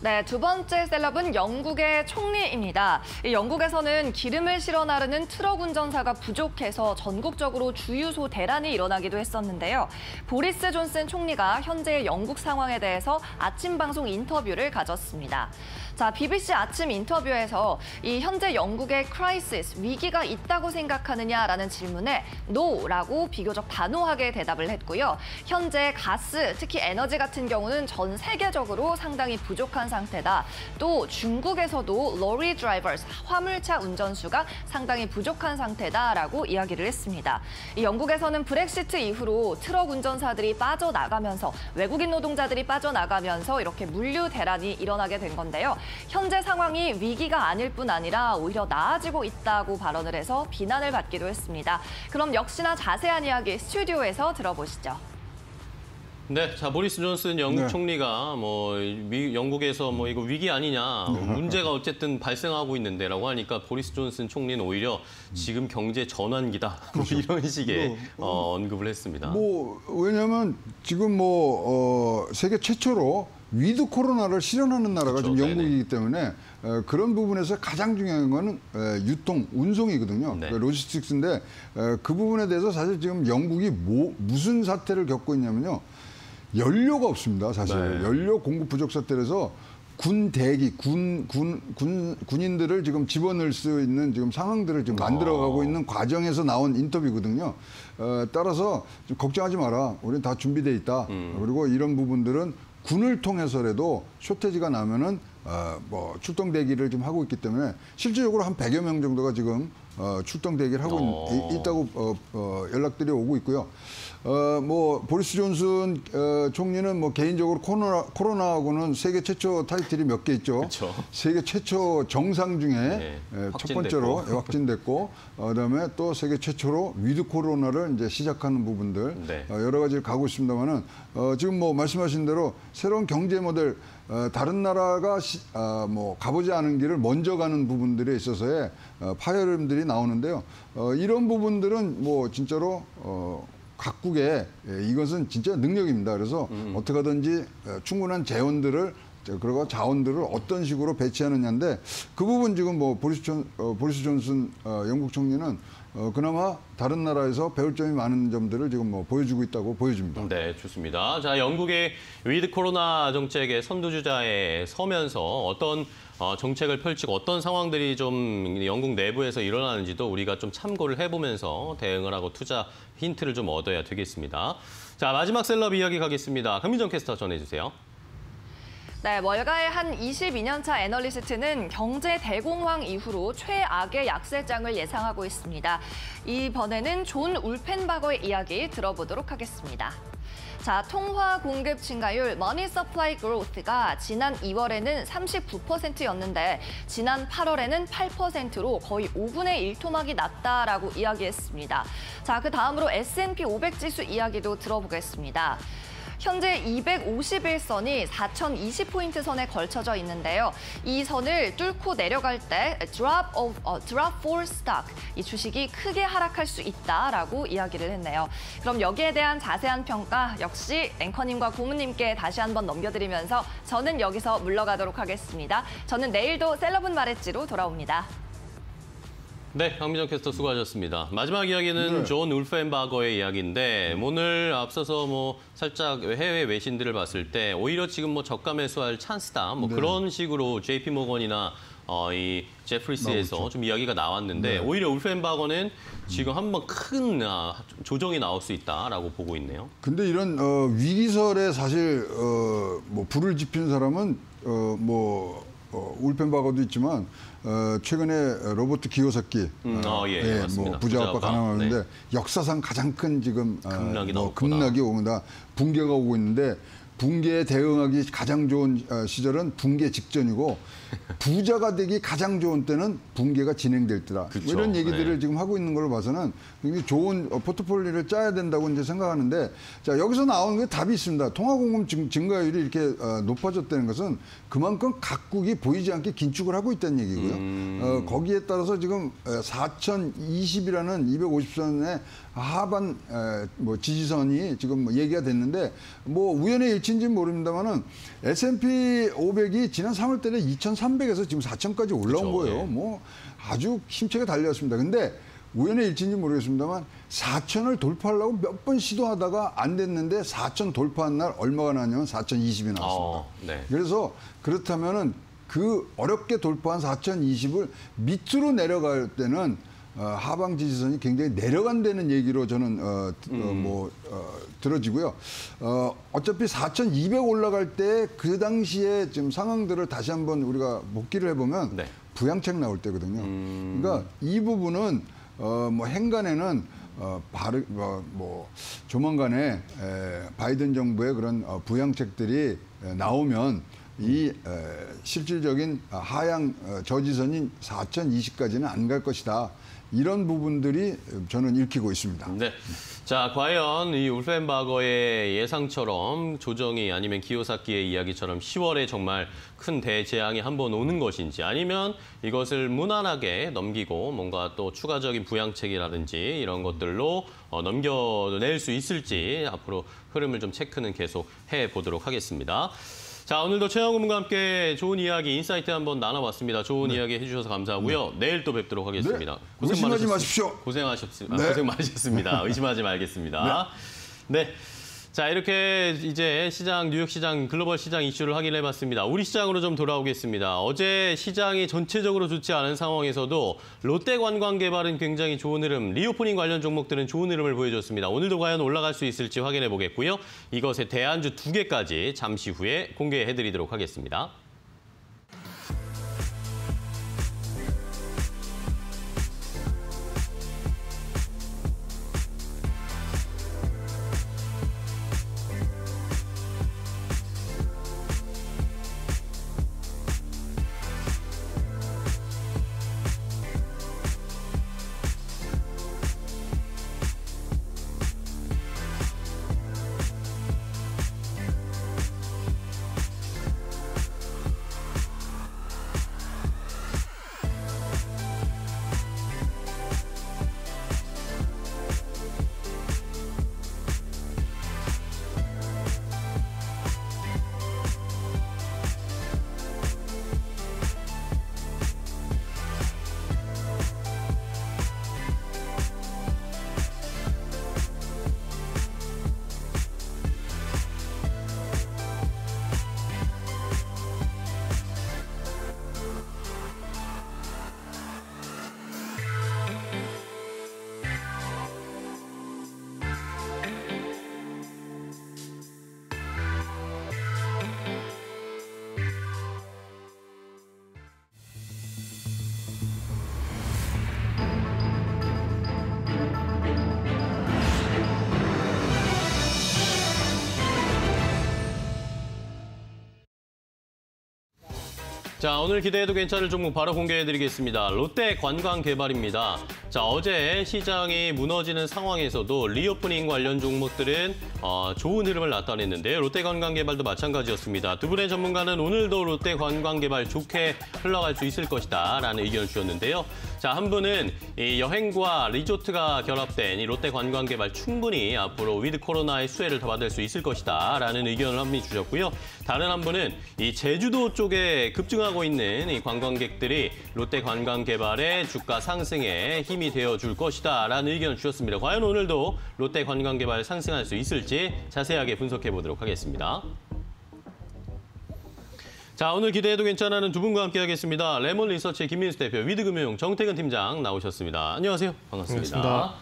네, 두 번째 셀럽은 영국의 총리입니다. 영국에서는 기름을 실어 나르는 트럭 운전사가 부족해서 전국적으로 주유소 대란이 일어나기도 했었는데요. 보리스 존슨 총리가 현재의 영국 상황에 대해서 아침 방송 인터뷰를 가졌습니다. 자, BBC 아침 인터뷰에서 이 현재 영국의 크라이시스, 위기가 있다고 생각하느냐라는 질문에 NO라고 비교적 단호하게 대답을 했고요. 현재 가스, 특히 에너지 같은 경우는 전 세계적으로 상당히 부족한 상태다. 또 중국에서도 로리 드라이버스, 화물차 운전수가 상당히 부족한 상태다라고 이야기를 했습니다. 이 영국에서는 브렉시트 이후로 트럭 운전사들이 빠져나가면서 외국인 노동자들이 빠져나가면서 이렇게 물류 대란이 일어나게 된 건데요. 현재 상황이 위기가 아닐 뿐 아니라 오히려 나아지고 있다고 발언을 해서 비난을 받기도 했습니다. 그럼 역시나 자세한 이야기 스튜디오에서 들어보시죠. 네, 자, 보리스 존슨 영국 총리가 영국에서 이거 위기 아니냐, 문제가 어쨌든 발생하고 있는데라고 하니까 보리스 존슨 총리는 오히려 지금 경제 전환기다, 이런 식의 언급을 했습니다. 왜냐하면 지금 세계 최초로 위드 코로나를 실현하는 나라가 지금 영국이기 때문에 그런 부분에서 가장 중요한 거는 유통, 운송이거든요. 로지스틱스인데 그 부분에 대해서 사실 지금 영국이 무슨 사태를 겪고 있냐면요. 연료가 없습니다, 사실. 연료 공급 부족 사태라서 군인들을 지금 집어넣을 수 있는 지금 상황들을 지금 만들어가고 있는 과정에서 나온 인터뷰거든요. 따라서 좀 걱정하지 마라. 우리는 다 준비돼 있다. 그리고 이런 부분들은 군을 통해서라도 쇼태지가 나면은 출동 대기를 좀 하고 있기 때문에 실질적으로 한 100여 명 정도가 지금 출동 대기를 하고 있다고 연락들이 오고 있고요. 보리스 존슨 총리는 개인적으로 코로나하고는 세계 최초 타이틀이 몇 개 있죠. 세계 최초 정상 중에 첫 번째로 확진됐고, 그다음에 또 세계 최초로 위드 코로나를 이제 시작하는 부분들 여러 가지를 가고 있습니다만은 지금 말씀하신 대로 새로운 경제 모델, 다른 나라가 가보지 않은 길을 먼저 가는 부분들에 있어서의 파열음들이 나오는데요. 이런 부분들은 진짜로 각국의 이것은 진짜 능력입니다. 그래서 어떻게 하든지 충분한 재원들을 그리고 자원들을 어떤 식으로 배치하느냐인데 그 부분 지금 보리스 존슨 영국 총리는 그나마 다른 나라에서 배울 점이 많은 점들을 지금 보여주고 있다고 보여집니다. 네, 좋습니다. 자, 영국의 위드 코로나 정책의 선두주자에 서면서 어떤 정책을 펼치고 어떤 상황들이 좀 영국 내부에서 일어나는지도 우리가 좀 참고를 해보면서 대응을 하고 투자 힌트를 좀 얻어야 되겠습니다. 자, 마지막 셀럽 이야기 가겠습니다. 강민정 캐스터 전해주세요. 네, 월가의 한 22년차 애널리스트는 경제 대공황 이후로 최악의 약세장을 예상하고 있습니다. 이번에는 존 울펜바거의 이야기 들어보도록 하겠습니다. 자, 통화 공급 증가율 Money Supply Growth가 지난 2월에는 39%였는데 지난 8월에는 8%로 거의 5분의 1 토막이 났다라고 이야기했습니다. 자, 그 다음으로 S&P 500 지수 이야기도 들어보겠습니다. 현재 251선이 4,020포인트 선에 걸쳐져 있는데요. 이 선을 뚫고 내려갈 때 drop for stock, 이 주식이 크게 하락할 수 있다라고 이야기를 했네요. 그럼 여기에 대한 자세한 평가 역시 앵커님과 고문님께 다시 한번 넘겨드리면서 저는 여기서 물러가도록 하겠습니다. 저는 내일도 셀럽은 말했지로 돌아옵니다. 네, 강민정 캐스터 수고하셨습니다. 마지막 이야기는 네. 존 울펜바거의 이야기인데 오늘 앞서서 뭐 살짝 해외 외신들을 봤을 때 오히려 지금 뭐 저가 매수할 찬스다 뭐 네. 그런 식으로 JP 모건이나 이 제프리스에서 나오죠. 좀 이야기가 나왔는데 네. 오히려 울펜바거는 지금 한번 큰 조정이 나올 수 있다라고 보고 있네요. 근데 이런 위기설에 사실 뭐 불을 지피는 사람은 울펜바거도 있지만 최근에 로버트 기요사키 예, 맞습니다. 뭐 부자 아빠 가난하는데 네. 역사상 가장 큰 지금 급락이 옵니다. 붕괴가 오고 있는데 붕괴에 대응하기 가장 좋은 시절은 붕괴 직전이고 부자가 되기 가장 좋은 때는 붕괴가 진행될 때다. 그쵸. 이런 얘기들을 네. 지금 하고 있는 걸로 봐서는 굉장히 좋은 포트폴리오를 짜야 된다고 이제 생각하는데 자 여기서 나오는 게 답이 있습니다. 통화공급 증가율이 이렇게 높아졌다는 것은 그만큼 각국이 보이지 않게 긴축을 하고 있다는 얘기고요. 거기에 따라서 지금 4,020이라는 250선의 하반 뭐 지지선이 지금 얘기가 됐는데 뭐 우연의 일치인지는 모릅니다만은 S&P 500이 지난 3월 달에 2,300에서 지금 4,000까지 올라온 그쵸, 거예요. 예. 뭐 아주 힘차게 달려왔습니다. 근데 우연의 일치인지 모르겠습니다만 4,000을 돌파하려고 몇 번 시도하다가 안 됐는데 4,000 돌파한 날 얼마가 나왔냐면 4,020이 나왔습니다. 네. 그래서 그렇다면은 그 어렵게 돌파한 4,020을 밑으로 내려갈 때는 하방 지지선이 굉장히 내려간다는 얘기로 저는 들어지고요. 어차피 4,200 올라갈 때 그 당시에 지금 상황들을 다시 한번 우리가 복기를 해보면 네. 부양책 나올 때거든요. 그러니까 이 부분은 뭐 행간에는 조만간에 바이든 정부의 그런 부양책들이 나오면 이 실질적인 하향 저지선인 4,020까지는 안 갈 것이다. 이런 부분들이 저는 읽히고 있습니다. 네. 자, 과연 이 울펜바거의 예상처럼 조정이 아니면 기요사키의 이야기처럼 10월에 정말 큰 대재앙이 한번 오는 것인지 아니면 이것을 무난하게 넘기고 뭔가 또 추가적인 부양책이라든지 이런 것들로 넘겨낼 수 있을지 앞으로 흐름을 좀 체크는 계속 해보도록 하겠습니다. 자, 오늘도 최영 고문과 함께 좋은 이야기, 인사이트 한번 나눠봤습니다. 좋은 이야기 해주셔서 감사하고요. 내일 또 뵙도록 하겠습니다. 네. 의심하지 마십시오. 고생 많으셨습니다. 의심하지 말겠습니다. 네. 자, 이렇게 이제 뉴욕 시장, 글로벌 시장 이슈를 확인해봤습니다. 우리 시장으로 좀 돌아오겠습니다. 어제 시장이 전체적으로 좋지 않은 상황에서도 롯데관광개발은 굉장히 좋은 흐름, 리오프닝 관련 종목들은 좋은 흐름을 보여줬습니다. 오늘도 과연 올라갈 수 있을지 확인해보겠고요. 이것의 대안주 2개까지 잠시 후에 공개해드리도록 하겠습니다. 자, 오늘 기대해도 괜찮을 종목 바로 공개해드리겠습니다. 롯데관광개발입니다. 자, 자, 어제 시장이 무너지는 상황에서도 리오프닝 관련 종목들은 좋은 흐름을 나타냈는데요. 롯데관광개발도 마찬가지였습니다. 두 분의 전문가는 오늘도 롯데관광개발 좋게 흘러갈 수 있을 것이다 라는 의견을 주셨는데요. 자, 한 분은 이 여행과 리조트가 결합된 이 롯데관광개발 충분히 앞으로 위드 코로나의 수혜를 더 받을 수 있을 것이다 라는 의견을 한 분이 주셨고요. 다른 한 분은 이 제주도 쪽에 급증하고 있는 이 관광객들이 롯데관광개발의 주가 상승에 힘이 되어줄 것이다 라는 의견을 주셨습니다. 과연 오늘도 롯데관광개발 상승할 수 있을지 자세하게 분석해 보도록 하겠습니다. 자, 오늘 기대해도 괜찮아는 두 분과 함께하겠습니다. 레몬 리서치의 김민수 대표, 위드금융 정태근 팀장 나오셨습니다. 안녕하세요. 반갑습니다.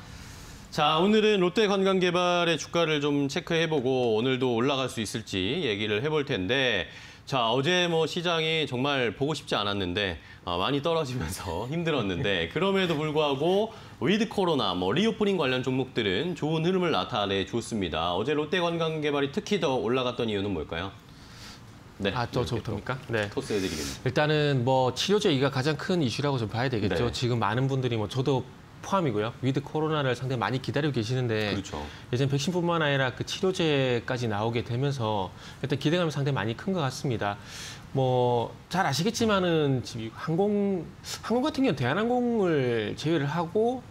자, 오늘은 롯데관광개발의 주가를 좀 체크해보고 오늘도 올라갈 수 있을지 얘기를 해볼 텐데, 자, 어제 뭐 시장이 정말 보고 싶지 않았는데 많이 떨어지면서 힘들었는데 그럼에도 불구하고 위드 코로나, 리오프닝 관련 종목들은 좋은 흐름을 나타내 줬습니다. 어제 롯데관광개발이 특히 더 올라갔던 이유는 뭘까요? 네, 또 저부터입니까? 네. 토스해드리겠습니다. 일단은 치료제 이가 가장 큰 이슈라고 좀 봐야 되겠죠. 네. 지금 많은 분들이 저도 포함이고요. 위드 코로나를 상당히 많이 기다리고 계시는데 그렇죠. 예전 백신뿐만 아니라 그 치료제까지 나오게 되면서 일단 기대감이 상당히 많이 큰 것 같습니다. 잘 아시겠지만은 지금 항공 같은 경우는 대한항공을 제외를 하고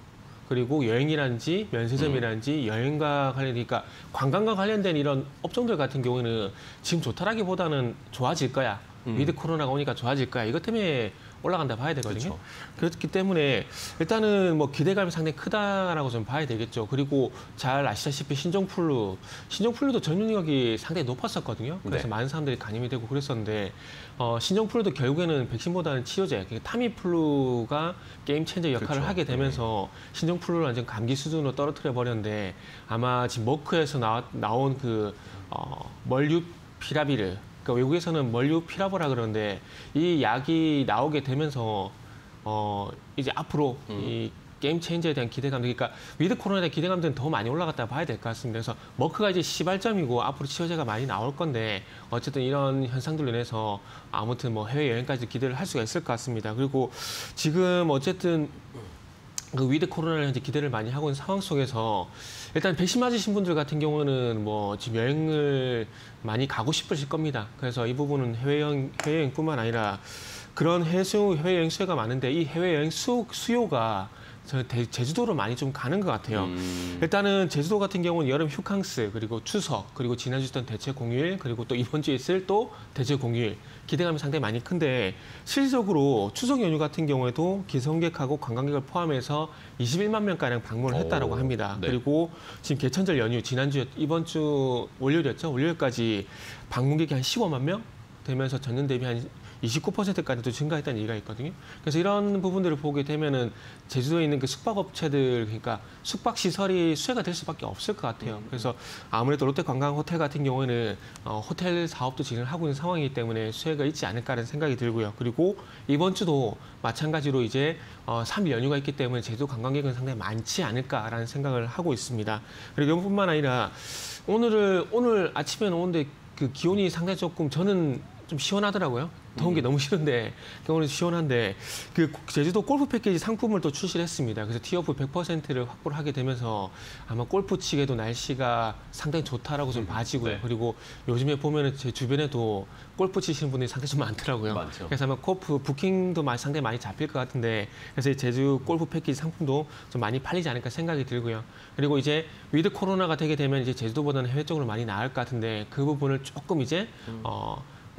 그리고 여행이라든지 면세점이라든지 여행과 그러니까 관광과 관련된 이런 업종들 같은 경우는 지금 좋다라기보다는 좋아질 거야. 위드 코로나가 오니까 좋아질 거야. 이것 때문에 올라간다 봐야 되거든요. 그렇죠. 그렇기 때문에 일단은 기대감이 상당히 크다라고 좀 봐야 되겠죠. 그리고 잘 아시다시피 신종플루도 전염력이 상당히 높았었거든요. 그래서 많은 사람들이 감염이 되고 그랬었는데 신종플루도 결국에는 백신보다는 치료제, 타미플루가 게임 체인저 역할을 하게 되면서 신종플루를 완전 감기 수준으로 떨어뜨려 버렸는데 아마 지금 머크에서 나온 멀유피라비르, 그러니까 외국에서는 멀유피라보라 그러는데 이 약이 나오게 되면서 이제 앞으로 이 게임 체인저에 대한 기대감들, 그러니까 위드 코로나에 대한 기대감들은 더 많이 올라갔다 봐야 될 것 같습니다. 그래서 머크가 이제 시발점이고 앞으로 치료제가 많이 나올 건데 어쨌든 이런 현상들로 인해서 아무튼 해외 여행까지 기대를 할 수가 있을 것 같습니다. 그리고 지금 어쨌든 그 위드 코로나를 현재 기대를 많이 하고 있는 상황 속에서 일단 백신 맞으신 분들 같은 경우는 지금 여행을 많이 가고 싶으실 겁니다. 그래서 이 부분은 해외여행뿐만 아니라 그런 해외여행 수요가 많은데 이 해외여행 수요가 제주도로 많이 좀 가는 것 같아요. 일단은 제주도 같은 경우는 여름 휴캉스, 그리고 추석, 그리고 지난주 있던 대체 공휴일, 그리고 또 이번 주에 있을 또 대체 공휴일 기대감이 상당히 많이 큰데 실질적으로 추석 연휴 같은 경우에도 기성객하고 관광객을 포함해서 21만 명가량 방문을 했다라고 합니다. 네. 그리고 지금 개천절 연휴 지난주 이번 주 월요일이었죠. 월요일까지 방문객이 한 15만 명 되면서 전년 대비 한 29%까지도 증가했다는 얘기가 있거든요. 그래서 이런 부분들을 보게 되면은 제주도에 있는 그 숙박업체들, 그러니까 숙박시설이 수혜가 될 수밖에 없을 것 같아요. 그래서 아무래도 롯데관광호텔 같은 경우에는 호텔 사업도 진행을 하고 있는 상황이기 때문에 수혜가 있지 않을까라는 생각이 들고요. 그리고 이번 주도 마찬가지로 이제 3일 연휴가 있기 때문에 제주도 관광객은 상당히 많지 않을까라는 생각을 하고 있습니다. 그리고 이뿐만 아니라 오늘 아침에는 오는데 그 기온이 상당히 조금 저는 좀 시원하더라고요. 더운 게 너무 싫은데 오늘 시원한데 그 제주도 골프 패키지 상품을 또 출시를 했습니다. 그래서 티오프 100%를 확보를 하게 되면서 아마 골프 치기에도 날씨가 상당히 좋다라고 좀 봐지고요. 네. 그리고 요즘에 보면은 제 주변에도 골프 치시는 분들이 상당히 좀 많더라고요. 많죠. 그래서 아마 골프 부킹도 상당히 많이 잡힐 것 같은데 그래서 이 제주 골프 패키지 상품도 좀 많이 팔리지 않을까 생각이 들고요. 그리고 이제 위드 코로나가 되게 되면 이제 제주도보다는 해외 쪽으로 많이 나을 것 같은데 그 부분을 조금 이제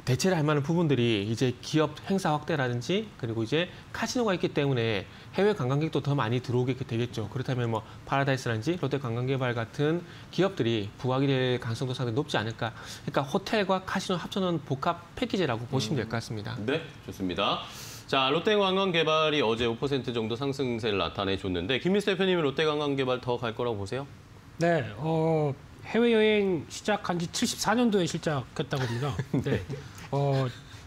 대체를 할 만한 부분들이 이제 기업 행사 확대라든지 그리고 이제 카지노가 있기 때문에 해외 관광객도 더 많이 들어오게 되겠죠. 그렇다면 파라다이스라든지 롯데관광개발 같은 기업들이 부각이 될 가능성도 상당히 높지 않을까. 그러니까 호텔과 카지노 합쳐놓은 복합 패키지라고 보시면 될 것 같습니다. 네, 좋습니다. 자, 롯데관광개발이 어제 5% 정도 상승세를 나타내줬는데 김민수 대표님은 롯데관광개발 더 갈 거라고 보세요? 네, 해외여행 시작한 지 74년도에 시작했다고 합니다. 네.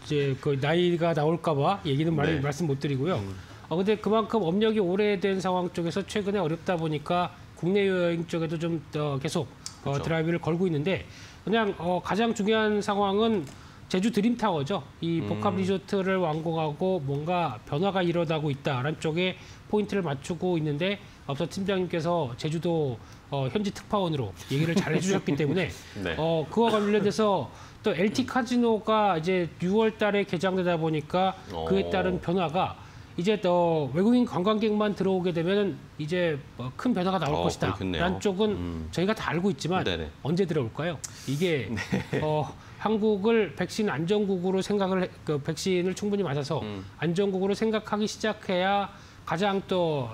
이제 그 나이가 나올까봐 얘기는 말씀 못 드리고요. 근데 그만큼 업력이 오래된 상황 쪽에서 최근에 어렵다 보니까 국내 여행 쪽에도 좀 계속 그렇죠. 드라이브를 걸고 있는데 그냥 가장 중요한 상황은 제주 드림타워죠. 이 복합 리조트를 완공하고 뭔가 변화가 일어나고 있다라는 쪽에 포인트를 맞추고 있는데 앞서 팀장님께서 제주도 현지 특파원으로 얘기를 잘 해주셨기 때문에 네. 그와 관련돼서 또 LT 카지노가 이제 6월 달에 개장되다 보니까 그에 따른 변화가 이제 더 외국인 관광객만 들어오게 되면 이제 큰 변화가 나올 것이다. 그렇겠네요. 라는 쪽은 저희가 다 알고 있지만 네네. 언제 들어올까요? 이게 한국을 백신 안전국으로 백신을 충분히 맞아서 안전국으로 생각하기 시작해야 가장 또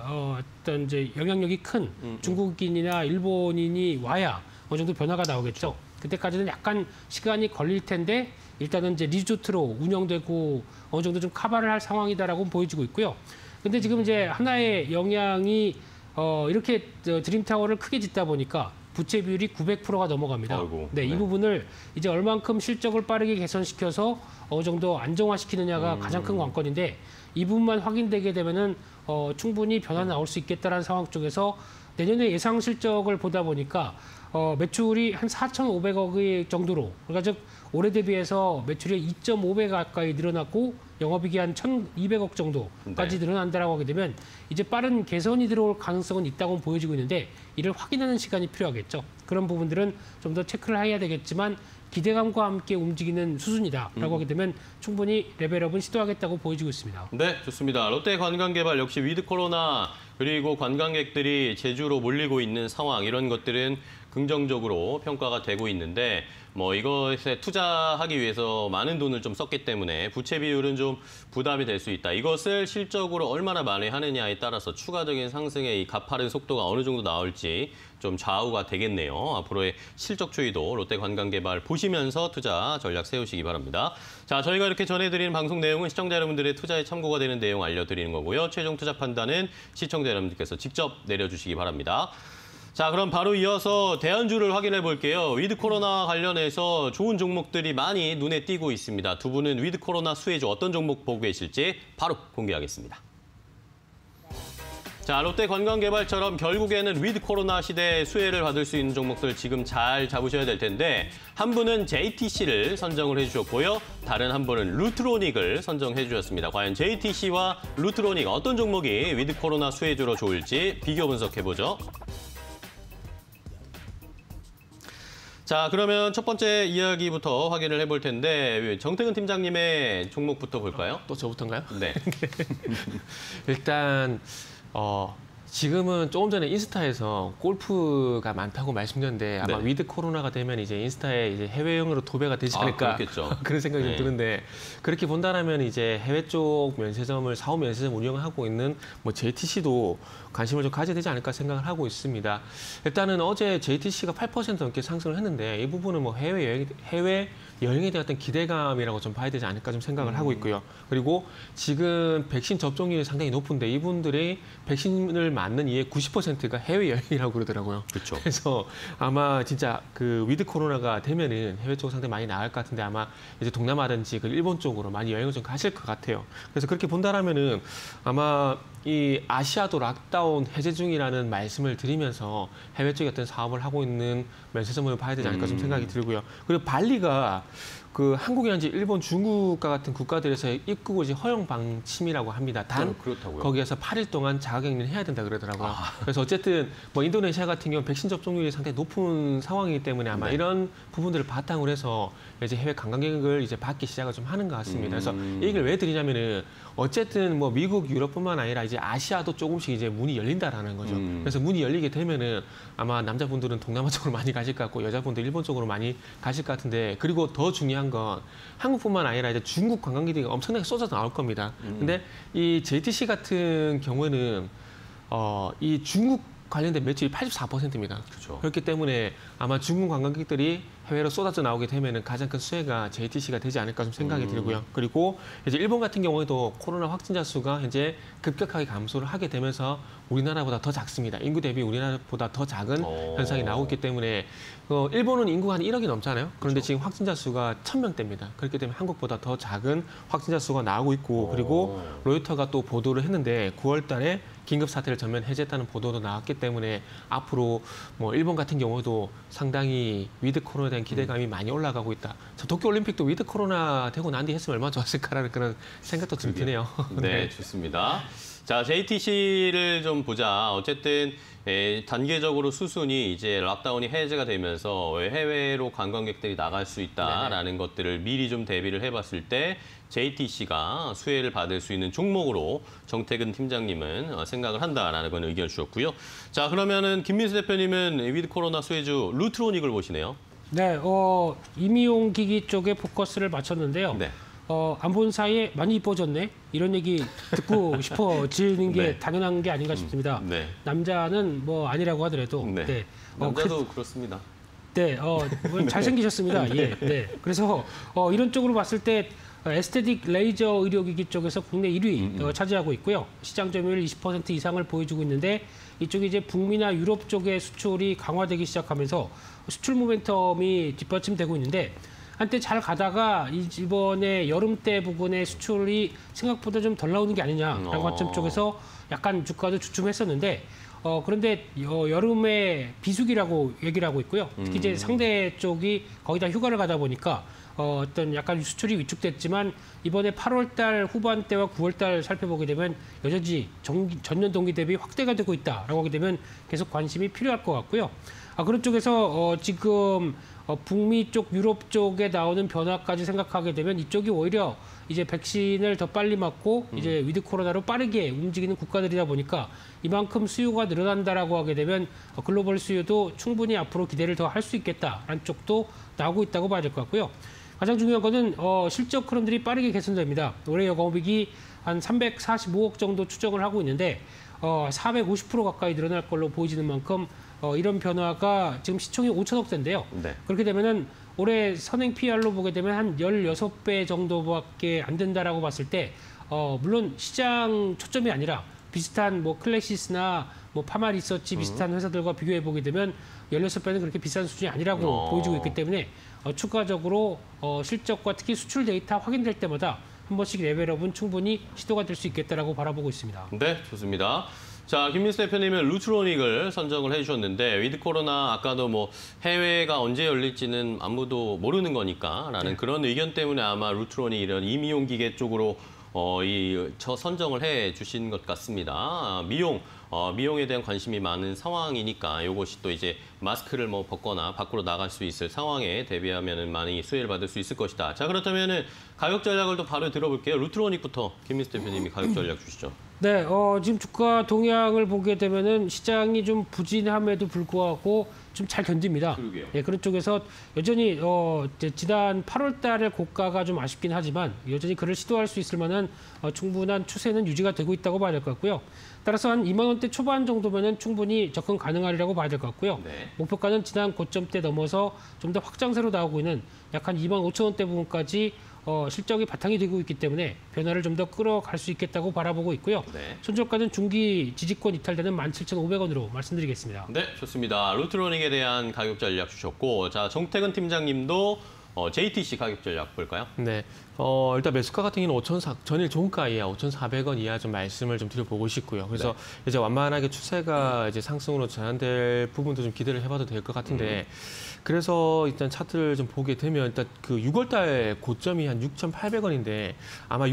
어떤 이제 영향력이 큰 중국인이나 일본인이 와야 어느 정도 변화가 나오겠죠. 그때까지는 약간 시간이 걸릴 텐데 일단은 이제 리조트로 운영되고 어느 정도 좀 커버를 할 상황이다라고 보여지고 있고요. 근데 지금 이제 하나의 영향이 이렇게 드림타워를 크게 짓다 보니까 부채 비율이 900%가 넘어갑니다. 아이고, 네, 이 부분을 이제 얼만큼 실적을 빠르게 개선시켜서 어느 정도 안정화시키느냐가 가장 큰 관건인데 이 부분만 확인되게 되면은 충분히 변화 나올 수 있겠다라는 상황 쪽에서 내년에 예상 실적을 보다 보니까 매출이 한 4,500억 정도로 그러니까 즉 올해 대비해서 매출이 2.5배 가까이 늘어났고 영업이익이 한 1,200억 정도까지 늘어난다라고 하게 되면 이제 빠른 개선이 들어올 가능성은 있다고 보여지고 있는데 이를 확인하는 시간이 필요하겠죠. 그런 부분들은 좀 더 체크를 해야 되겠지만 기대감과 함께 움직이는 수준이다라고 하게 되면 충분히 레벨업은 시도하겠다고 보여지고 있습니다. 네, 좋습니다. 롯데관광개발 역시 위드 코로나 그리고 관광객들이 제주로 몰리고 있는 상황 이런 것들은 긍정적으로 평가가 되고 있는데 뭐 이것에 투자하기 위해서 많은 돈을 좀 썼기 때문에 부채 비율은 좀 부담이 될 수 있다. 이것을 실적으로 얼마나 많이 하느냐에 따라서 추가적인 상승의 이 가파른 속도가 어느 정도 나올지 좀 좌우가 되겠네요. 앞으로의 실적 추이도 롯데관광개발 보시면서 투자 전략 세우시기 바랍니다. 자, 저희가 이렇게 전해드리는 방송 내용은 시청자 여러분들의 투자에 참고가 되는 내용 알려드리는 거고요. 최종 투자 판단은 시청자 여러분들께서 직접 내려주시기 바랍니다. 자, 그럼 바로 이어서 대안주를 확인해 볼게요. 위드 코로나 관련해서 좋은 종목들이 많이 눈에 띄고 있습니다. 두 분은 위드 코로나 수혜주 어떤 종목 보고 계실지 바로 공개하겠습니다. 자, 롯데관광개발처럼 결국에는 위드 코로나 시대에 수혜를 받을 수 있는 종목들 지금 잘 잡으셔야 될 텐데 한 분은 JTC를 선정을 해주셨고요. 다른 한 분은 루트로닉을 선정해 주셨습니다. 과연 JTC와 루트로닉 어떤 종목이 위드 코로나 수혜주로 좋을지 비교 분석해보죠. 자, 그러면 첫 번째 이야기부터 확인을 해볼 텐데 정태근 팀장님의 종목부터 볼까요? 또 저부터인가요? 네. 일단 지금은 조금 전에 인스타에서 골프가 많다고 말씀드렸는데 아마 네. 위드 코로나가 되면 이제 인스타에 이제 해외용으로 도배가 되지 않을까 그렇겠죠. 그런 생각이 네. 좀 드는데 그렇게 본다라면 이제 해외 쪽 면세점을 사후 면세점 운영하고 있는 뭐 JTC도 관심을 좀 가져야 되지 않을까 생각을 하고 있습니다. 일단은 어제 JTC가 8% 넘게 상승을 했는데 이 부분은 뭐 해외 여행에 대한 어떤 기대감이라고 좀 봐야 되지 않을까 좀 생각을 하고 있고요. 그리고 지금 백신 접종률이 상당히 높은데 이분들이 백신을 맞는 이의 90%가 해외 여행이라고 그러더라고요. 그렇죠. 그래서 아마 진짜 그 위드 코로나가 되면은 해외 쪽으로 상당히 많이 나갈 것 같은데 아마 이제 동남아든지 그 일본 쪽으로 많이 여행을 좀 가실 것 같아요. 그래서 그렇게 본다라면은 아마 이 아시아도 락다운 해제 중이라는 말씀을 드리면서 해외 쪽에 어떤 사업을 하고 있는 면세점을 봐야 되지 않을까 좀 생각이 들고요. 그리고 발리가 그 한국이란지 일본, 중국과 같은 국가들에서 입국을 이제 허용 방침이라고 합니다. 단 그렇다고요? 거기에서 8일 동안 자가격리를 해야 된다 그러더라고요. 그래서 어쨌든 뭐 인도네시아 같은 경우는 백신 접종률이 상당히 높은 상황이기 때문에 아마 이런 부분들을 바탕으로 해서 이제 해외 관광객을 이제 받기 시작을 좀 하는 것 같습니다. 그래서 이 얘기를 왜 드리냐면은 어쨌든 뭐 미국, 유럽뿐만 아니라 이제 아시아도 조금씩 이제 문이 열린다라는 거죠. 그래서 문이 열리게 되면은 아마 남자분들은 동남아 쪽으로 많이 가실 것 같고 여자분들 일본 쪽으로 많이 가실 것 같은데 그리고 더 중요한 건 한국뿐만 아니라 이제 중국 관광객들이 엄청나게 쏟아져 나올 겁니다. 근데 이 JTC 같은 경우에는 이 중국 관련된 매출이 84%입니다. 그렇죠. 그렇기 때문에 아마 중국 관광객들이 해외로 쏟아져 나오게 되면은 가장 큰 수혜가 JTC가 되지 않을까 좀 생각이 들고요. 그리고 이제 일본 같은 경우에도 코로나 확진자 수가 이제 급격하게 감소를 하게 되면서 우리나라보다 더 작습니다. 인구 대비 우리나라보다 더 작은 현상이 나오고 있기 때문에 일본은 인구가 한 1억이 넘잖아요. 그런데 지금 확진자 수가 1,000명대입니다. 그렇기 때문에 한국보다 더 작은 확진자 수가 나오고 있고 그리고 로이터가 또 보도를 했는데 9월 달에 긴급 사태를 전면 해제했다는 보도도 나왔기 때문에 앞으로 뭐 일본 같은 경우도 상당히 위드 코로나에 대한 기대감이 많이 올라가고 있다. 도쿄 올림픽도 위드 코로나 되고 난 뒤 했으면 얼마나 좋았을까라는 그런 생각도 좀 드네요. 네, 좋습니다. 자, JTC를 좀 보자. 어쨌든 단계적으로 수순이 이제 락다운이 해제가 되면서 해외로 관광객들이 나갈 수 있다라는 것들을 미리 좀 대비를 해봤을 때 JTC가 수혜를 받을 수 있는 종목으로 정태근 팀장님은 생각을 한다라는 건 의견 주셨고요. 자, 그러면은 김민수 대표님은 위드 코로나 수혜주 루트로닉을 보시네요. 네, 임의용 기기 쪽에 포커스를 맞췄는데요. 네. 안 본 사이에 많이 이뻐졌네. 이런 얘기 듣고 싶어지는 게 네. 당연한 게 아닌가 싶습니다. 네. 남자는 뭐 아니라고 하더라도. 네. 네. 남자도 그렇습니다. 네, 잘생기셨습니다. 예, 네. 그래서 이런 쪽으로 봤을 때 에스테틱 레이저 의료기기 쪽에서 국내 1위 차지하고 있고요. 시장 점유율 20% 이상을 보여주고 있는데 이쪽이 이제 북미나 유럽 쪽의 수출이 강화되기 시작하면서 수출 모멘텀이 뒷받침되고 있는데 한때 잘 가다가 이번에 여름 때 부근에 수출이 생각보다 좀 덜 나오는 게 아니냐라는 관점 쪽에서 약간 주가도 주춤했었는데 그런데 여름에 비수기라고 얘기를 하고 있고요. 특히 이제 상대 쪽이 거의 다 휴가를 가다 보니까 어떤 약간 수출이 위축됐지만 이번에 8월 달 후반대와 9월 달 살펴보게 되면 여전히 전년 동기 대비 확대가 되고 있다라고 하게 되면 계속 관심이 필요할 것 같고요. 그런 쪽에서 지금 북미 쪽, 유럽 쪽에 나오는 변화까지 생각하게 되면 이쪽이 오히려 이제 백신을 더 빨리 맞고 이제 위드 코로나로 빠르게 움직이는 국가들이다 보니까 이만큼 수요가 늘어난다라고 하게 되면 글로벌 수요도 충분히 앞으로 기대를 더 할 수 있겠다라는 쪽도 나오고 있다고 봐야 될 것 같고요. 가장 중요한 거는 실적 흐름들이 빠르게 개선됩니다. 올해 영업이익이 한 345억 정도 추정을 하고 있는데 450% 가까이 늘어날 걸로 보이지는 만큼 이런 변화가 지금 시총이 5천억대인데요. 네. 그렇게 되면은 올해 선행 PR로 보게 되면 한 16배 정도밖에 안 된다라고 봤을 때 물론 시장 초점이 아니라 비슷한 뭐 클래시스나 뭐 파마 리서치 비슷한 회사들과 비교해 보게 되면 16배는 그렇게 비싼 수준이 아니라고 보여주고 있기 때문에 추가적으로 실적과 특히 수출 데이터 확인될 때마다 한 번씩 레벨업은 충분히 시도가 될 수 있겠다라고 바라보고 있습니다. 네, 좋습니다. 자, 김민수 대표님은 루트로닉을 선정을 해주셨는데 위드 코로나 아까도 뭐 해외가 언제 열릴지는 아무도 모르는 거니까라는 그런 의견 때문에 아마 루트로닉 이런 임의용 기계 쪽으로 선정을 해주신 것 같습니다. 미용에 대한 관심이 많은 상황이니까 이것이 또 이제 마스크를 뭐 벗거나 밖으로 나갈 수 있을 상황에 대비하면은 많이 수혜를 받을 수 있을 것이다. 자, 그렇다면은 가격 전략을 또 바로 들어볼게요. 루트로닉부터 김민수 대표님이 가격 전략 주시죠. 네, 지금 주가 동향을 보게 되면은 시장이 좀 부진함에도 불구하고 좀 잘 견딥니다. 그러게요. 예, 그런 쪽에서 여전히 지난 8월 달의 고가가 좀 아쉽긴 하지만 여전히 그를 시도할 수 있을 만한 충분한 추세는 유지가 되고 있다고 봐야 될 것 같고요. 따라서 한 2만 원대 초반 정도면은 충분히 접근 가능하리라고 봐야 될 것 같고요. 네. 목표가는 지난 고점대 넘어서 좀 더 확장세로 나오고 있는 약 한 2만 5천 원대 부분까지 실적이 바탕이 되고 있기 때문에 변화를 좀 더 끌어갈 수 있겠다고 바라보고 있고요. 네. 손절가는 중기 지지권 이탈되는 17,500원으로 말씀드리겠습니다. 네, 좋습니다. 루트로닉에 대한 가격 전략 주셨고, 자, 정태근 팀장님도 JTC 가격 전략 볼까요? 네. 일단 매수가 같은 경우는 전일 종가 이하 5,400원 이하 좀 말씀을 좀 드려보고 싶고요. 그래서 이제 완만하게 추세가 이제 상승으로 전환될 부분도 좀 기대를 해봐도 될 것 같은데, 그래서 일단 차트를 좀 보게 되면 일단 그 6월달 고점이 한 6,800원인데 아마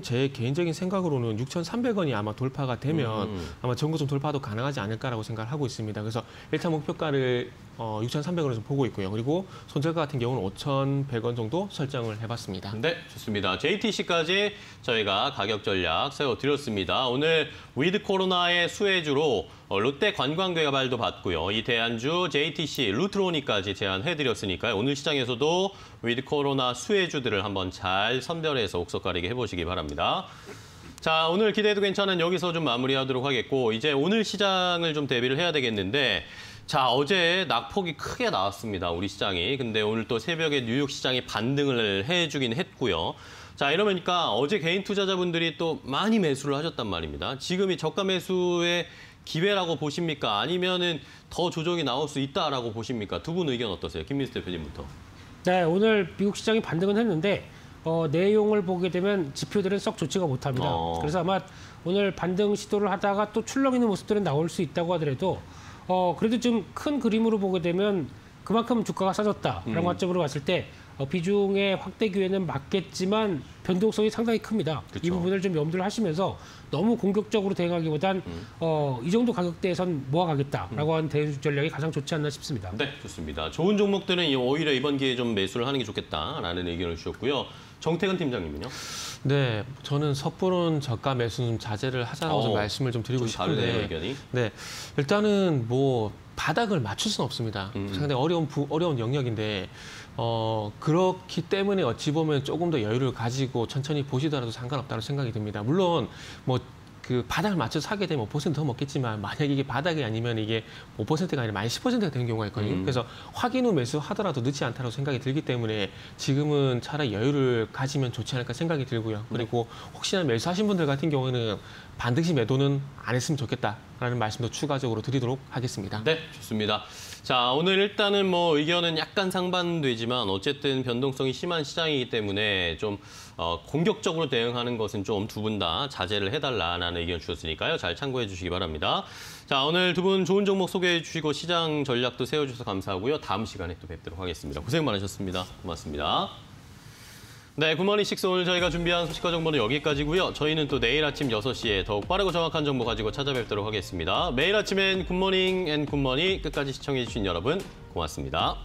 제 개인적인 생각으로는 6,300원이 아마 돌파가 되면 아마 전고점 돌파도 가능하지 않을까라고 생각을 하고 있습니다. 그래서 1차 목표가를 6,300원을 좀 보고 있고요. 그리고 손절가 같은 경우는 5,100원 정도 설정을 해봤습니다. 네, 좋습니다. JTC까지 저희가 가격 전략 세워드렸습니다. 오늘 위드 코로나의 수혜주로 롯데 관광개발도 받고요. 이 대안주 JTC, 루트로닉까지 제안해드렸으니까요. 오늘 시장에서도 위드 코로나 수혜주들을 한번 잘 선별해서 옥석 가리게 해보시기 바랍니다. 자, 오늘 기대도 괜찮은 여기서 좀 마무리하도록 하겠고, 이제 오늘 시장을 좀 대비를 해야 되겠는데, 자, 어제 낙폭이 크게 나왔습니다, 우리 시장이. 근데 오늘 또 새벽에 뉴욕 시장이 반등을 해주긴 했고요. 자, 이러니까 어제 개인 투자자분들이 또 많이 매수를 하셨단 말입니다. 지금이 저가 매수의 기회라고 보십니까? 아니면은 더 조정이 나올 수 있다라고 보십니까? 두 분 의견 어떠세요? 김민수 대표님부터. 네, 오늘 미국 시장이 반등은 했는데 내용을 보게 되면 지표들은 썩 좋지가 못합니다. 그래서 아마 오늘 반등 시도를 하다가 또 출렁 있는 모습들은 나올 수 있다고 하더라도 그래도 좀 큰 그림으로 보게 되면 그만큼 주가가 싸졌다라는 관점으로 봤을 때 비중의 확대 기회는 맞겠지만 변동성이 상당히 큽니다. 그쵸. 이 부분을 좀 염두를 하시면서 너무 공격적으로 대응하기보단 이 정도 가격대에선 모아가겠다라고 하는 대응 전략이 가장 좋지 않나 싶습니다. 네, 좋습니다. 좋은 종목들은 오히려 이번 기회에 좀 매수를 하는 게 좋겠다라는 의견을 주셨고요. 정태근 팀장님은요? 네, 저는 섣부른 저가 매수는 자제를 하자고 좀 말씀을 좀 드리고 좀 다르네요, 싶은데, 의견이. 네, 일단은 뭐 바닥을 맞출 수는 없습니다. 상당히 어려운 영역인데 그렇기 때문에 어찌 보면 조금 더 여유를 가지고 천천히 보시더라도 상관없다는 생각이 듭니다. 물론 뭐 그 바닥을 맞춰서 사게 되면 5% 더 먹겠지만 만약 이게 바닥이 아니면 이게 5%가 아니라 마이너스 10%가 되는 경우가 있거든요. 그래서 확인 후 매수하더라도 늦지 않다고 생각이 들기 때문에 지금은 차라리 여유를 가지면 좋지 않을까 생각이 들고요. 그리고 혹시나 매수하신 분들 같은 경우는 반드시 매도는 안 했으면 좋겠다라는 말씀도 추가적으로 드리도록 하겠습니다. 네, 좋습니다. 자, 오늘 일단은 뭐 의견은 약간 상반되지만 어쨌든 변동성이 심한 시장이기 때문에 좀 공격적으로 대응하는 것은 좀 두 분 다 자제를 해달라는 의견 주셨으니까요. 잘 참고해 주시기 바랍니다. 자, 오늘 두 분 좋은 종목 소개해 주시고 시장 전략도 세워주셔서 감사하고요. 다음 시간에 또 뵙도록 하겠습니다. 고생 많으셨습니다. 고맙습니다. 네, 굿모닝 식스 오늘 저희가 준비한 소식과 정보는 여기까지고요. 저희는 또 내일 아침 6시에 더욱 빠르고 정확한 정보 가지고 찾아뵙도록 하겠습니다. 매일 아침엔 굿모닝 앤 굿머니 끝까지 시청해 주신 여러분 고맙습니다.